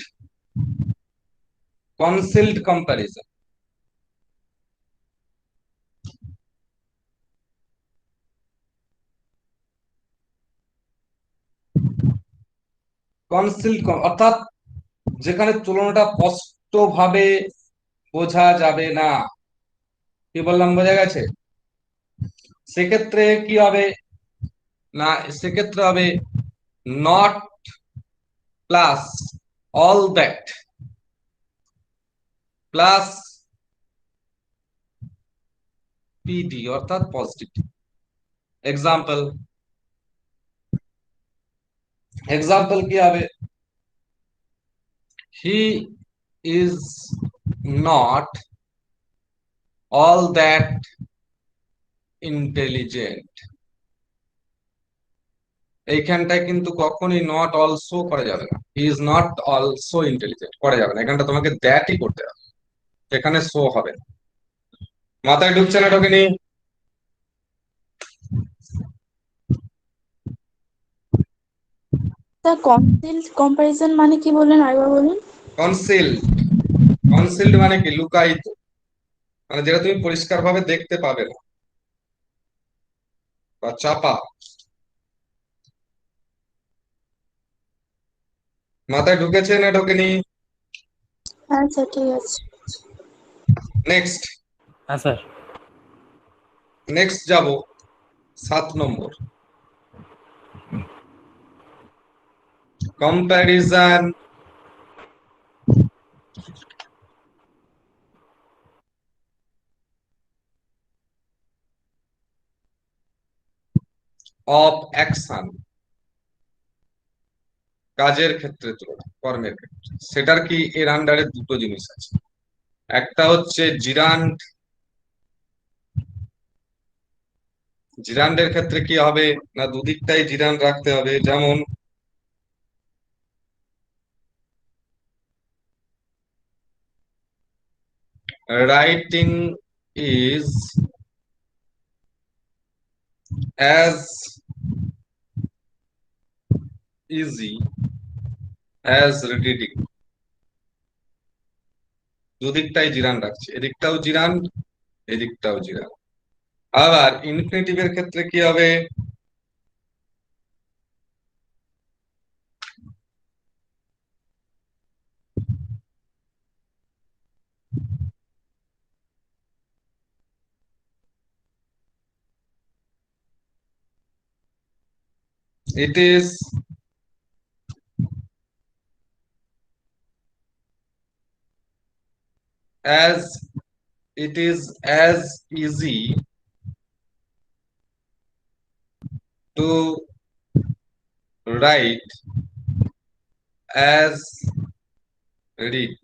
কনসিল্ড কম্প্যারিজন। কনসিল্ড অর্থাৎ যেখানে তুলনাটা স্পষ্ট ভাবে বোঝা যাবে না। কি বললাম, বোঝা গেছে? সেক্ষেত্রে কি হবে না, সেক্ষেত্রে হবে not plus all that plus PD অর্থাৎ পজিটিভ। এক্সাম্পল, এক্সাম্পল কি হবে? He is not all that intelligent. এইখানটায় কিন্তু কখনোই নট অলসো করা যাবে না, he is not also intelligent করা যাবে না, এখানটা তোমাকে দ্যাটই করতে হবে, এখানে সো হবে না। মাথায় ঢুকছে না ঢোকেনি? স্যার, কনসিল্ড কম্পারিজন মানে কি বললেন, আরেকবার বলুন। কনসিল্ড, কনসিল্ড মানে কি? লুকায়িত, মানে যেটা তুমি পরিষ্কার ভাবে দেখতে পাবে না, বা চাপা। মাথায় ঢুকেছে না ঢোকেনি? হ্যাঁ স্যার, ঠিক আছে। নেক্সট, হ্যাঁ স্যার। নেক্সট যাব 7 নম্বর, কম্প্যারিজন অফ অ্যাকশন। কাজের ক্ষেত্রে তুলনা, কর্মের ক্ষেত্রে, সেটার কি এর আন্ডারে দুটো জিনিস আছে। একটা হচ্ছে জিরান্ড। জিরান্ডের ক্ষেত্রে কি হবে না, দুদিকটাই জিরান্ড রাখতে হবে। যেমন writing is as easy as reading. দুদিকটাই জিরান রাখছে, এদিকটাও জিরান, এদিকটাও জিরান। আবার ইনফিনিটিভের ক্ষেত্রে কি হবে, it is as it is as easy to write as read।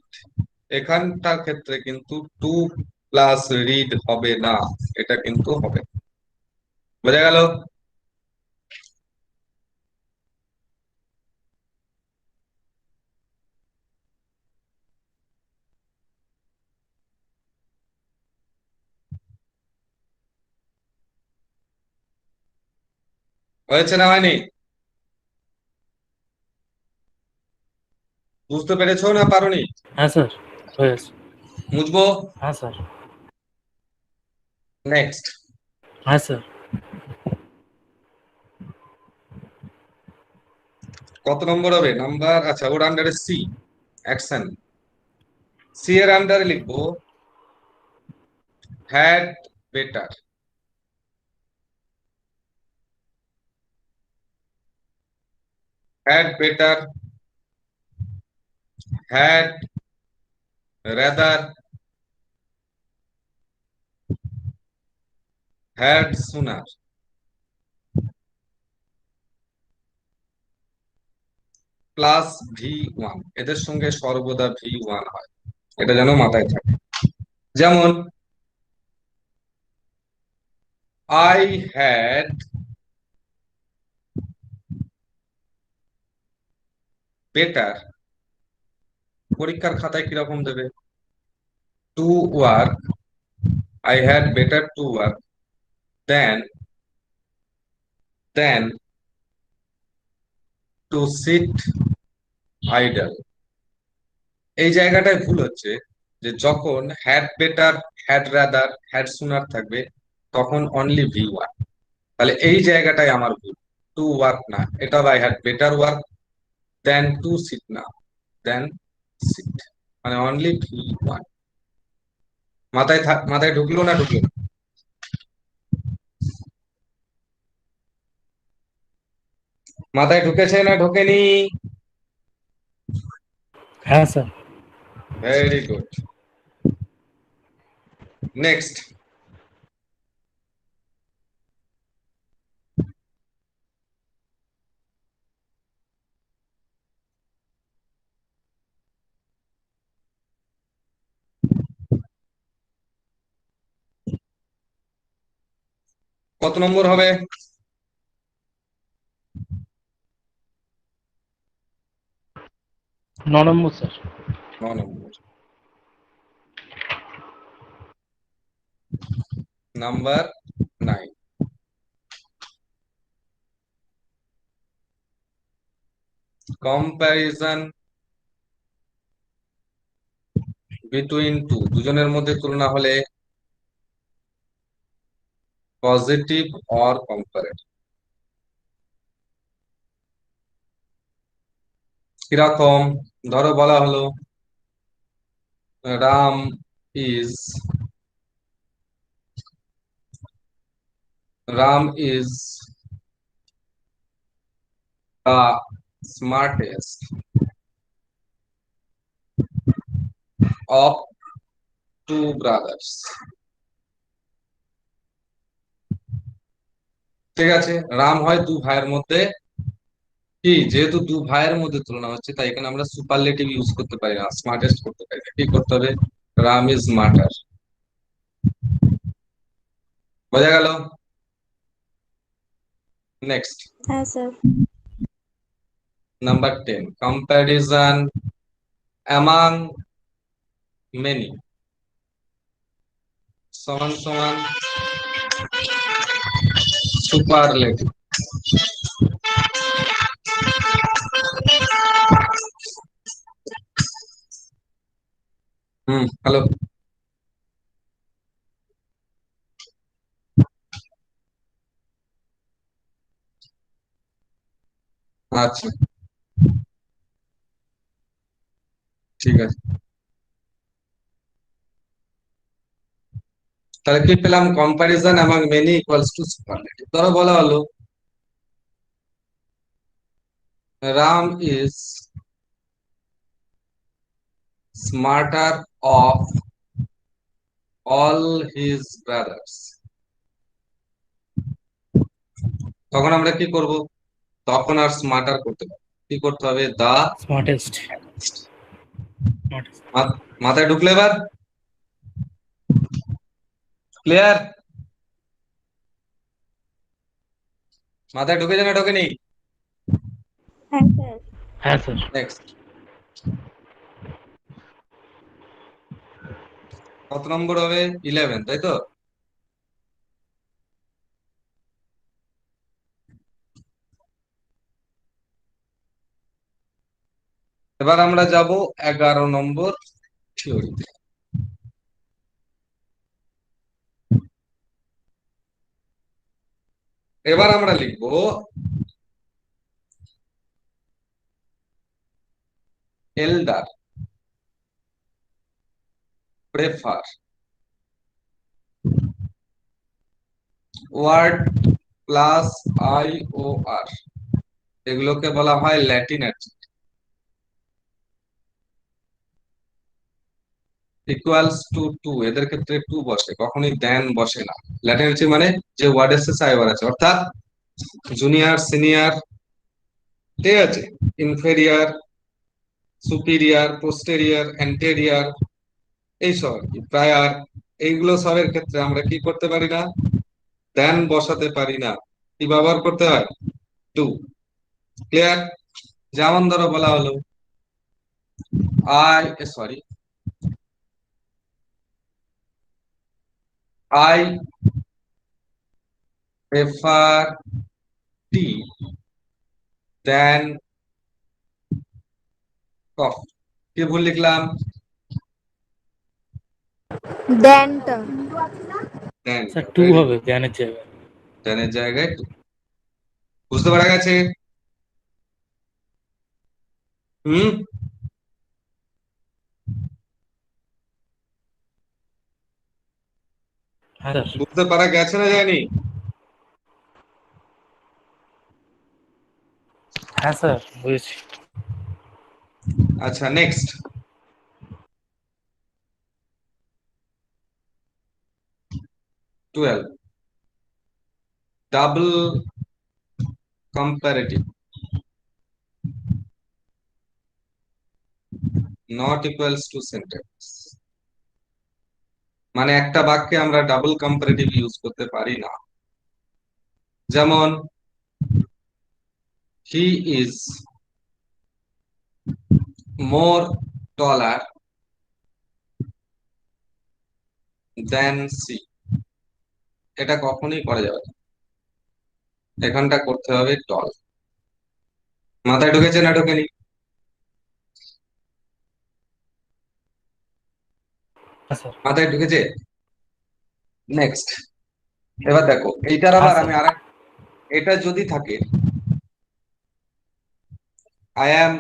এখানটার ক্ষেত্রে কিন্তু টু প্লাস রিড হবে না, এটা কিন্তু হবে। বোঝা গেল? হয়েছে না হয়নি? বুঝতে পেরেছো না পারোনি? হ্যাঁ স্যার, হয়েছে। বুঝবো? হ্যাঁ স্যার। নেক্সট হ্যাঁ স্যার। কত নম্বর হবে নাম্বার? আচ্ছা, ওর আন্ডারে সি, অ্যাকশন। সি এর আন্ডারে লিখবো had better. Had better, had rather, had sooner. Plus V1, এদের সঙ্গে সর্বদা V1 হয়, এটা যেন মাথায় থাকে। যেমন আই হ্যাড বেটার, পরীক্ষার খাতায় কিরকম দেবে, to work, I had better to work than than to sit idle. এই জায়গাটায় ভুল হচ্ছে, যে যখন had better, had rather, had sooner থাকবে, তখন অনলি V1। তাহলে এই জায়গাটায় আমার ভুল, টু ওয়ার্ক না, এটা I had better work than to sit না, দেন সিট, মানে অনলি V1। মাথায় ঢুকলো না ঢুকলো না? মাথায় ঢুকেছে না ঢোকেনি? হ্যাঁ স্যার। Very good. নেক্সট কত নম্বর হবে? 9 নম্বর স্যার। 9 নম্বর। নাম্বার 9, কম্প্যারিজন বিটুইন টু, দুজনের মধ্যে তুলনা হলে পজিটিভ অর কম্পারেটিভ। কিরকম? ধরো বলা হলো Ram is Ram is the smartest of two brothers. ঠিক আছে, রাম হয় দু ভাইয়ের মধ্যে কি, যেহেতু দু ভাইয়ের মধ্যে তুলনা হচ্ছে তাই এখানে আমরা সুপারলেটিভ ইউজ করতে পারি না, স্মার্টেস্ট করতে পারি না। কি করতে হবে? Ram is smarter. বোঝা গেল? নেক্সট, হ্যাঁ sir. Number 10, comparison among many সমান সমান সুপারলেটিভ। হ্যালো। আচ্ছা, ঠিক আছে। তাহলে কি পেলাম? Comparison among many equals to superlative. ধরো বলা হলো Ram is smarter of all his brothers. তখন আমরা কি করব? তখন আর স্মার্টার করতে পারবো, কি করতে হবে? দা Smartest. Smartest. মাথায় ঢুকলে এবার? ক্লিয়ার? মাথায় ঢুকেছে না ঢোকেনি? হ্যাঁ স্যার। হ্যাঁ স্যার। নেক্সট, কত নম্বর হবে? 11, তাই তো? এবার আমরা যাব 11 নম্বর থিওরিতে। এবার আমরা লিখব elder prefer word plus I O R, এগুলোকে বলা হয় Latin adjective. Equals to to, এদের ক্ষেত্রে টু বসে, কখনোই দেন বসে না। ল্যাটিন অ্যাডজেক্টিভ মানে যে ওয়ার্ড এসে সাইবার আছে, অর্থাৎ জুনিয়র, সিনিয়র, ঠিক আছে, ইনফেরিয়ার, সুপিরিয়ার, পোস্টেরিয়ার, অ্যান্টেরিয়ার, এইসব আর কি, প্রায়ার, এইগুলো সবের ক্ষেত্রে আমরা কি করতে পারি না? দেন বসাতে পারি না। কি ব্যবহার করতে হয়? টু। ক্লিয়ার? যেমন ধরো বলা হলো I, sorry, I prefer tea than coffee. কি ভুল লিখলাম? Dent. দেন। স্যার টু হবে জ্ঞানের জায়গায়। দেনের জায়গায় টু। বুঝতে পারা গেছে? হুম। হ্যাঁ স্যার। বুঝতে পারা গেছে না জানি? হ্যাঁ স্যার বুঝেছি। আচ্ছা, next, 12, double comparative not equals to sentence. মানে একটা বাক্যে আমরা ডাবল কম্পারেটিভ ইউজ করতে পারি না। যেমন he is more trawler then C, এটা কখনোই করা যাবে না। এখানটা করতে হবে টল। মাথায় ঢুকেছে না ঢোকেনি? হ্যাঁ স্যার। মাথায় ঢুকেছে? নেক্সট, এবার দেখো এইটার হ্যাঁ আবার স্যার। আমি আর এটা যদি থাকে I am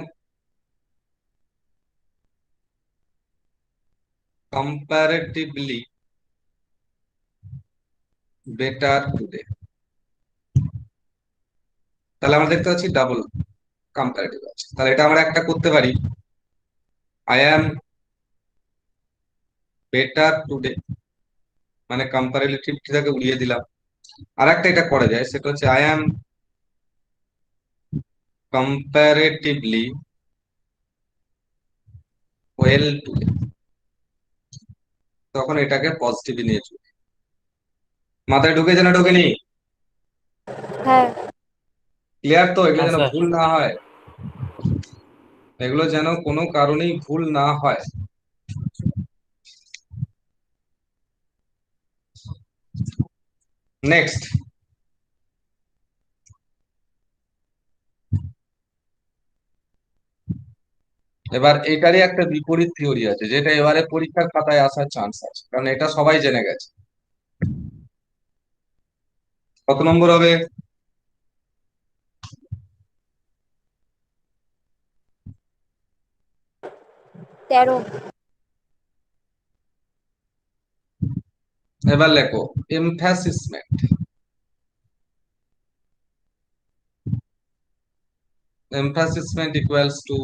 comparatively better today, তাহলে আমরা দেখতে পাচ্ছি ডাবল কম্পারেটিভ আছে। তাহলে এটা আমরা একটা করতে পারি, আই অ্যাম বেটার টুডে, মানে কম্পারেটিভটাকে উড়িয়ে দিলাম। আর একটা এটা করা যায়, সেটা হচ্ছে I am comparatively well to, তখন এটাকে পজিটিভে নিয়ে চলি। মাথায় ঢুকেছে না ঢোকেনি? হ্যাঁ ক্লিয়ার তো? এগুলো হ্যাঁ যেন স্যার। ভুল না হয়, এগুলো যেন কোনো কারণেই ভুল না হয়। নেক্সট, এবার এটারই একটা বিপরীত থিওরি আছে, যেটা এবারে পরীক্ষার খাতায় আসার চান্স আছে, কারণ এটা সবাই জেনে গেছে। কত নম্বর হবে? 13। এবার লেখো emphasisment. Emphasisment equals to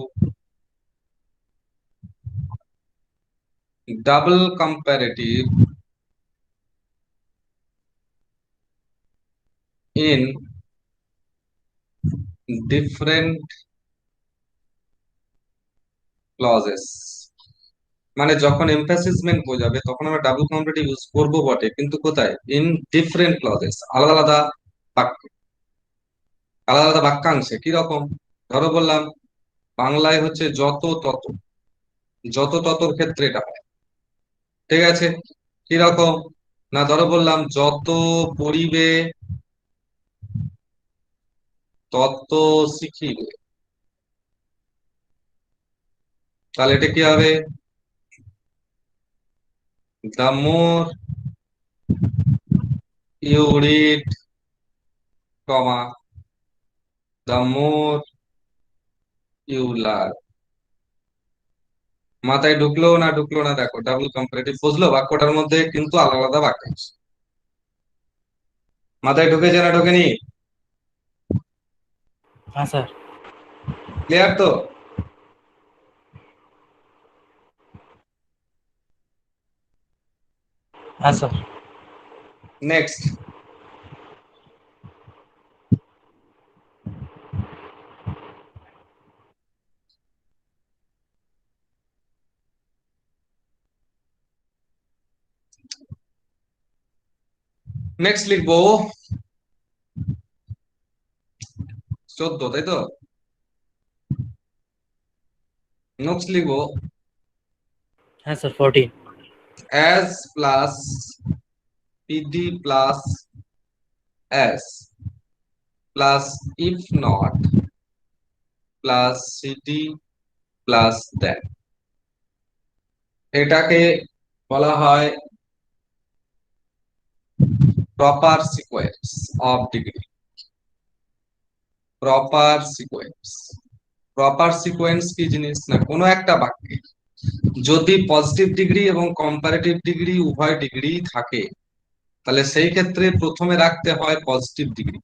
double comparative in different clauses। মানে যখন এমফ্যাসিসমেন্ট বোঝাবে তখন আমরা ডাবল কম্পারেটিভ ইউজ করব বটে, কিন্তু কোথায়? ইন ডিফারেন্ট ক্লজেস, আলাদা আলাদা বাক্য, আলাদা আলাদা বাক্যাংশে। কি রকম? ধরো বললাম বাংলায় হচ্ছে যত তত, যত ততর ক্ষেত্রে এটা হয়, ঠিক আছে? কি রকম? না ধরো বললাম যত পড়িবে তত শিখিবে, তাহলে এটা কি হবে? the more you read, comma, the more you learn। মাথায় ঢুকলো না ঢুকলো না দেখো, ডাবল কম্পারেটিভ বুঝলো বাক্যটার মধ্যে, কিন্তু আলাদা আলাদা বাক্যাংশ। মাথায় ঢুকেছে না ঢোকেনি? হ্যাঁ স্যার। ক্লিয়ার তো? হ্যাঁ স্যার। নেক্সট, নেক্সট লিখবো 14, তাই তো? নেক্সট লিখবো হ্যাঁ sir 14। as plus pd plus as plus if not plus cd plus that। এটাকে বলা হয় proper sequence of degree. Proper sequence, proper sequence কি জিনিস? না কোনো একটা বাক্যে যদি পজিটিভ ডিগ্রি এবং কম্পারেটিভ ডিগ্রি উভয় ডিগ্রি থাকে, তাহলে সেই ক্ষেত্রে প্রথমে রাখতে হয় পজিটিভ ডিগ্রি,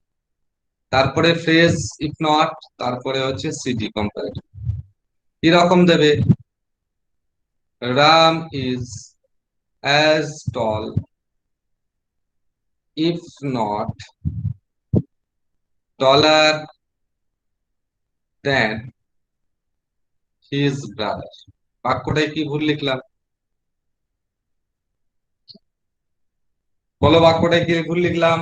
তারপরে ফ্রেজ ইফ নট, তারপরে হচ্ছে সিডি কম্পারেটিভ। এরকম দেবে Ram is as tall if not taller then his brother. বাক্যটাই কি ভুল লিখলাম? বলো বাক্যটাই কি ভুল লিখলাম?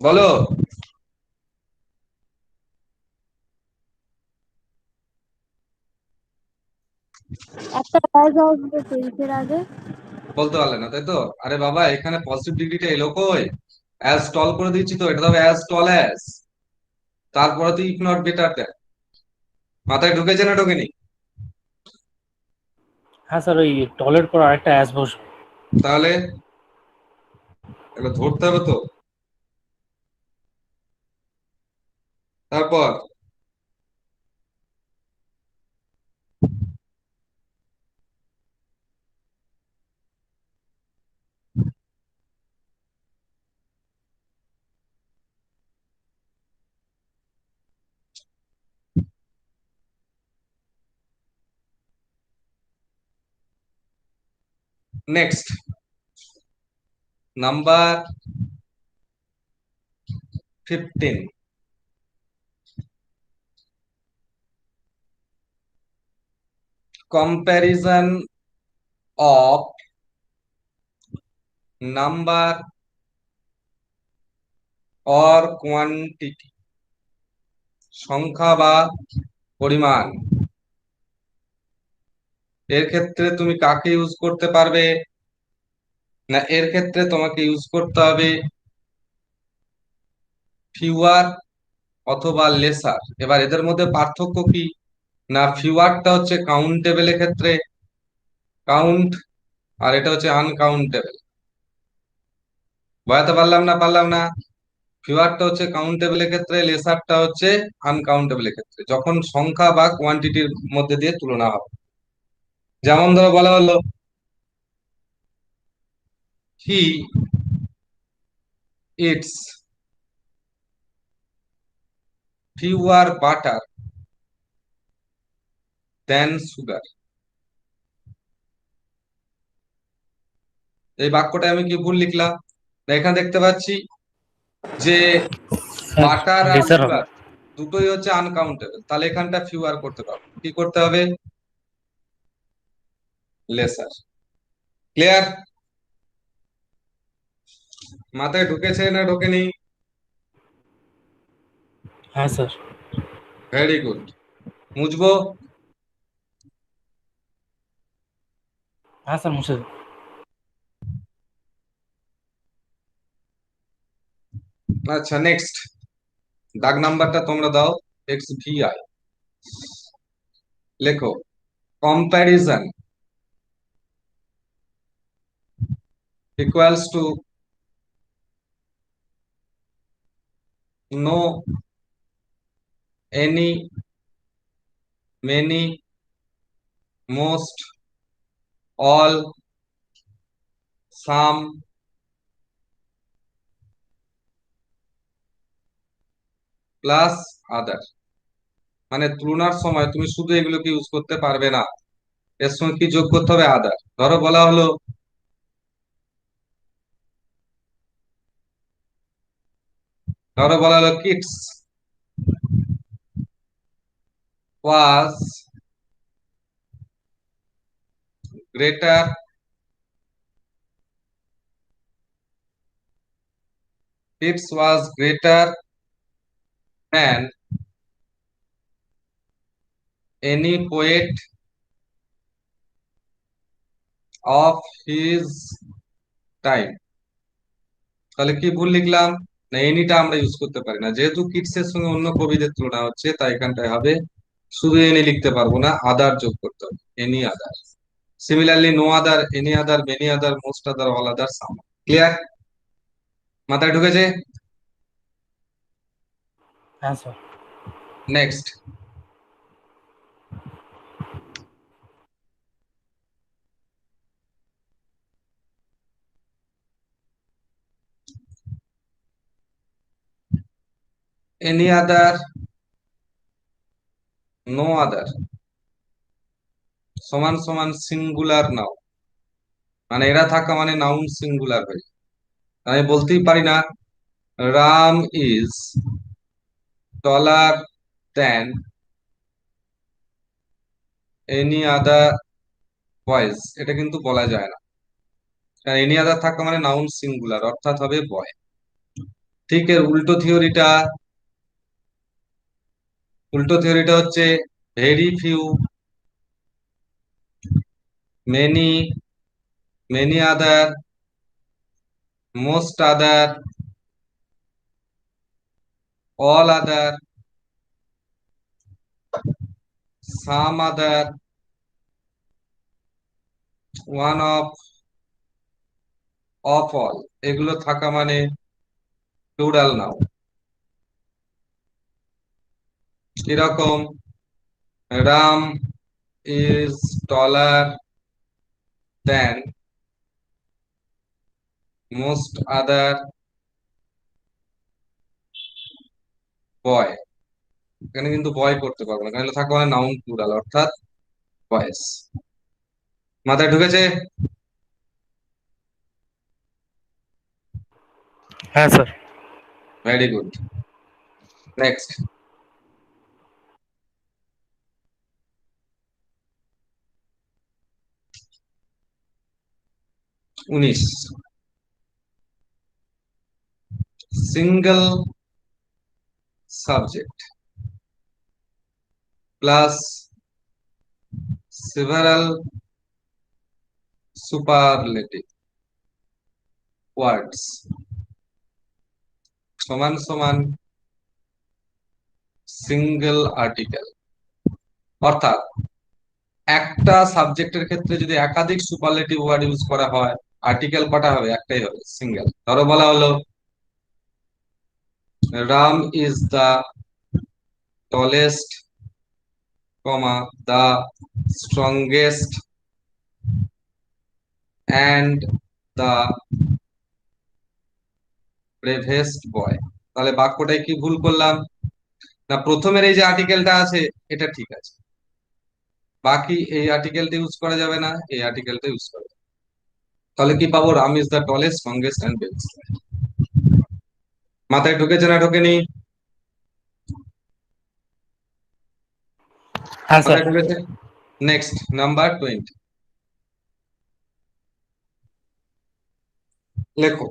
বলো। একটা অ্যাজ আসবে তেইশের আগে। বলতে পারলে না তাই তো? আরে বাবা, এখানে পজিটিভ ডিগ্রিটা এলো কই? অ্যাজ টল করে দিচ্ছি তো, এটা হবে অ্যাজ টল অ্যাজ, তারপরে তো ইফ নট বেটার দেন। মাথায় ঢুকেছে না ঢোকেনি? হ্যাঁ স্যার, ওই টলের পর আরেকটা অ্যাস বসবে। তাহলে এটা ধরতে হবে তো। তারপর next number 15, comparison of number or quantity, সংখ্যা বা পরিমাণ। এর ক্ষেত্রে তুমি কাকে ইউজ করতে পারবে, না এর ক্ষেত্রে তোমাকে ইউজ করতে হবে ফিউয়ার অথবা লেসার। এবার এদের মধ্যে পার্থক্য কি, না ফিউয়ারটা হচ্ছে কাউন্টেবলের ক্ষেত্রে কাউন্ট, আর এটা হচ্ছে আনকাউন্টেবল। বোঝাতে পারলাম না? ফিউয়ারটা হচ্ছে কাউন্টেবলের ক্ষেত্রে, লেসারটা হচ্ছে আনকাউন্টেবলের ক্ষেত্রে, যখন সংখ্যা বা কোয়ান্টিটির মধ্যে দিয়ে তুলনা হবে। যেমন ধরো বলা হলো he eats fewer butter than sugar. এই বাক্যটা আমি কি ভুল লিখলাম, না এখানে দেখতে পাচ্ছি যে স্যার বাটার আর লেজার হবে। সুগার দুটোই হচ্ছে আনকাউন্টেবল, তাহলে এখানটা ফিউয়ার করতে পারবো, কি করতে হবে, লেসার। ক্লিয়ার? মাথায় ঢুকেছে না ঢোকেনি? হ্যাঁ স্যার। Very good. মুছবো? হ্যাঁ স্যার মুছে দিন। আচ্ছা নেক্সট দাগ নাম্বারটা তোমরা দাও, এক্স ভি আই। লেখো comparison equals to know, any, many, most, all, some, plus আদার। মানে তুলনার সময় তুমি শুধু এগুলোকে ইউজ করতে পারবে না, এর সঙ্গে কি যোগ করতে হবে, আদার। ধরো বলা হলো kids was greater, kids was greater than any poet of his time। তাহলে কি ভুল লিখলাম, না এনিটা আমরা ইউজ করতে পারি না, যেহেতু কিডস এর সঙ্গে অন্য কবিদের তুলনা হচ্ছে, তাই এখানটায় হবে শুধু এনি লিখতে পারবো না, আদার যোগ করতে হবে, any other. Similarly no other, any other, many other, most other, all other, some. Clear? মাথায় ঢুকেছে? হ্যাঁ sir. Next any other, no other সমান সমান সিঙ্গুলার নাও, মানে এরা থাকা মানে নাউন সিঙ্গুলার হয়ে যায়। আমি বলতেই পারি না Ram is taller than any other boys, এটা কিন্তু বলা যায় না, কারণ এনি আদার থাকা মানে নাউন সিঙ্গুলার, অর্থাৎ হবে বয়। ঠিক এর উল্টো থিওরিটা হচ্ছে very few, many, many other, most other, all other, some other, one of all, এগুলো থাকা মানে প্লুরাল নাও। কিরকম, Ram is taller than most other boy, এখানে কিন্তু বয় করতে পারবো না, এখানে থাকা মানে নাউন প্লুরাল, অর্থাৎ বয়েস। মাথায় ঢুকেছে? হ্যাঁ স্যার। Very good. Next. উনিশ। Single subject plus several superlative words সমান সমান সিঙ্গেল আর্টিকেল। অর্থাৎ একটা সাবজেক্টের ক্ষেত্রে যদি একাধিক সুপারলেটিভ ওয়ার্ড ইউজ করা হয়, আর্টিকেল কটা হবে? একটাই হবে, সিঙ্গেল। ধরো বলা হলো Ram is the tallest, the strongest and the bravest boy। তাহলে বাক্যটায় কি ভুল করলাম? না, প্রথমের এই যে আর্টিকেলটা আছে এটা ঠিক আছে, বাকি এই আর্টিকেলটা ইউজ করা যাবে না, এই আর্টিকেলটা ইউজ করা যাবে। তাহলে কি পাবো? Ram is the tallest, strongest and bravest boy. মাথায় ঢুকেছে না ঢোকেনি? হ্যাঁ স্যার। মাথায় ঢুকেছে। নেক্সট, নাম্বার 20 লেখো।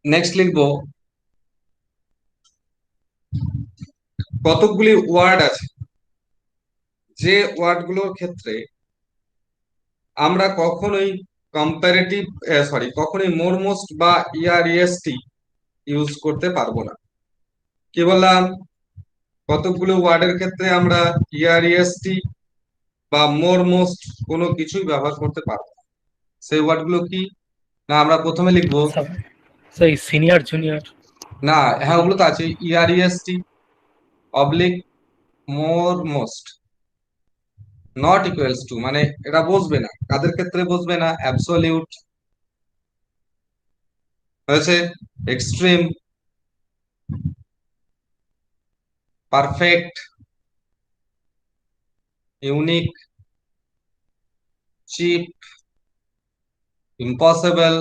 নেক্সট লিখবো কতকগুলি ওয়ার্ড আছে যে ওয়ার্ডগুলোর ক্ষেত্রে আমরা কখনোই কম্পারেটিভ কখনোই মোরমোস্ট বা ইআরইএসটি ইউজ করতে পারবো না। কি বললাম? কতকগুলো ওয়ার্ডের ক্ষেত্রে আমরা ইআরইএসটি বা মোরমোস্ট কোনো কিছুই ব্যবহার করতে পারবো না। সেই ওয়ার্ডগুলো কি? না, আমরা প্রথমে লিখবো, স্যার সিনিয়র জুনিয়র। না হ্যাঁ ওগুলো তো আছে, ইআরইএসটি অবলিক মোরমোস্ট নট ইকুয়ালস টু, মানে এটা বসবে না। কাদের ক্ষেত্রে বসবে না? অ্যাবসলিউট হয়েছে, extreme, perfect, unique, chief, impossible,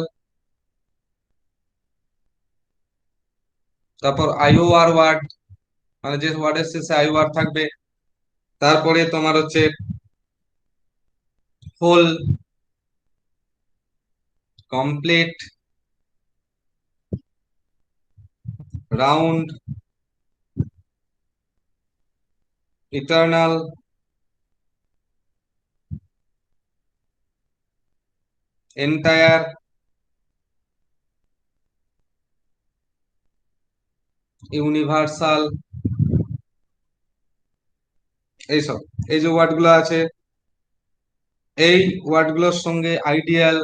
তারপর আইওআর ওয়ার্ড, মানে যে ওয়ার্ডের শেষে আইওআর থাকবে। তারপরে তোমার হচ্ছে whole, complete, round, eternal, entire, universal, এইসব। এই যে ওয়ার্ডগুলো আছে, এই ওয়ার্ডগুলোর সঙ্গে আইডিয়াল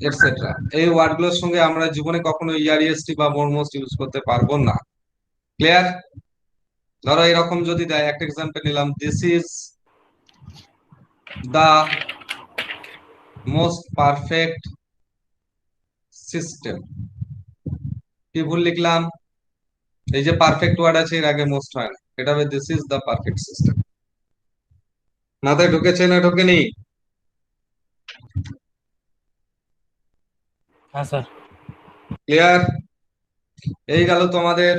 এটসেট্রা, এই ওয়ার্ডগুলোর সঙ্গে আমরা জীবনে কখনো ইআরইএসটি বা মোরমোস্ট ইউজ করতে পারবো না। ক্লিয়ার? ধরো এরকম যদি দেয়, একটা এক্সাম্পল নিলাম, this is the most perfect system. কি ভুল লিখলাম? এই যে পারফেক্ট ওয়ার্ড আছে এর আগে মোস্ট হয় না, এটা হবে this is the perfect system. মাথায় ঢুকেছে না ঢোকেনি? হ্যাঁ স্যার। ক্লিয়ার? এই গেল তোমাদের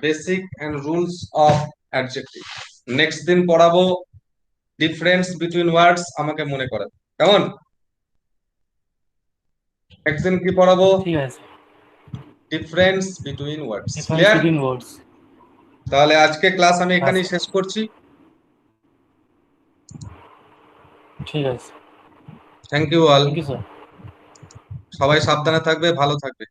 basic and rules of adjective. Next দিন পড়াবো ডিফারেন্স বিটুইন ওয়ার্ডস, আমাকে মনে করেন কেমন? নেক্সট দিন কি পড়াবো? ঠিক আছে। Difference between words. Difference clear? Between words. তাহলে আজকে ক্লাস আমি এখানেই আচ্ছা। শেষ করছি। ঠিক আছে। Thank you all. Thank you sir. সবাই সাবধানে থাকবে, ভালো থাকবে।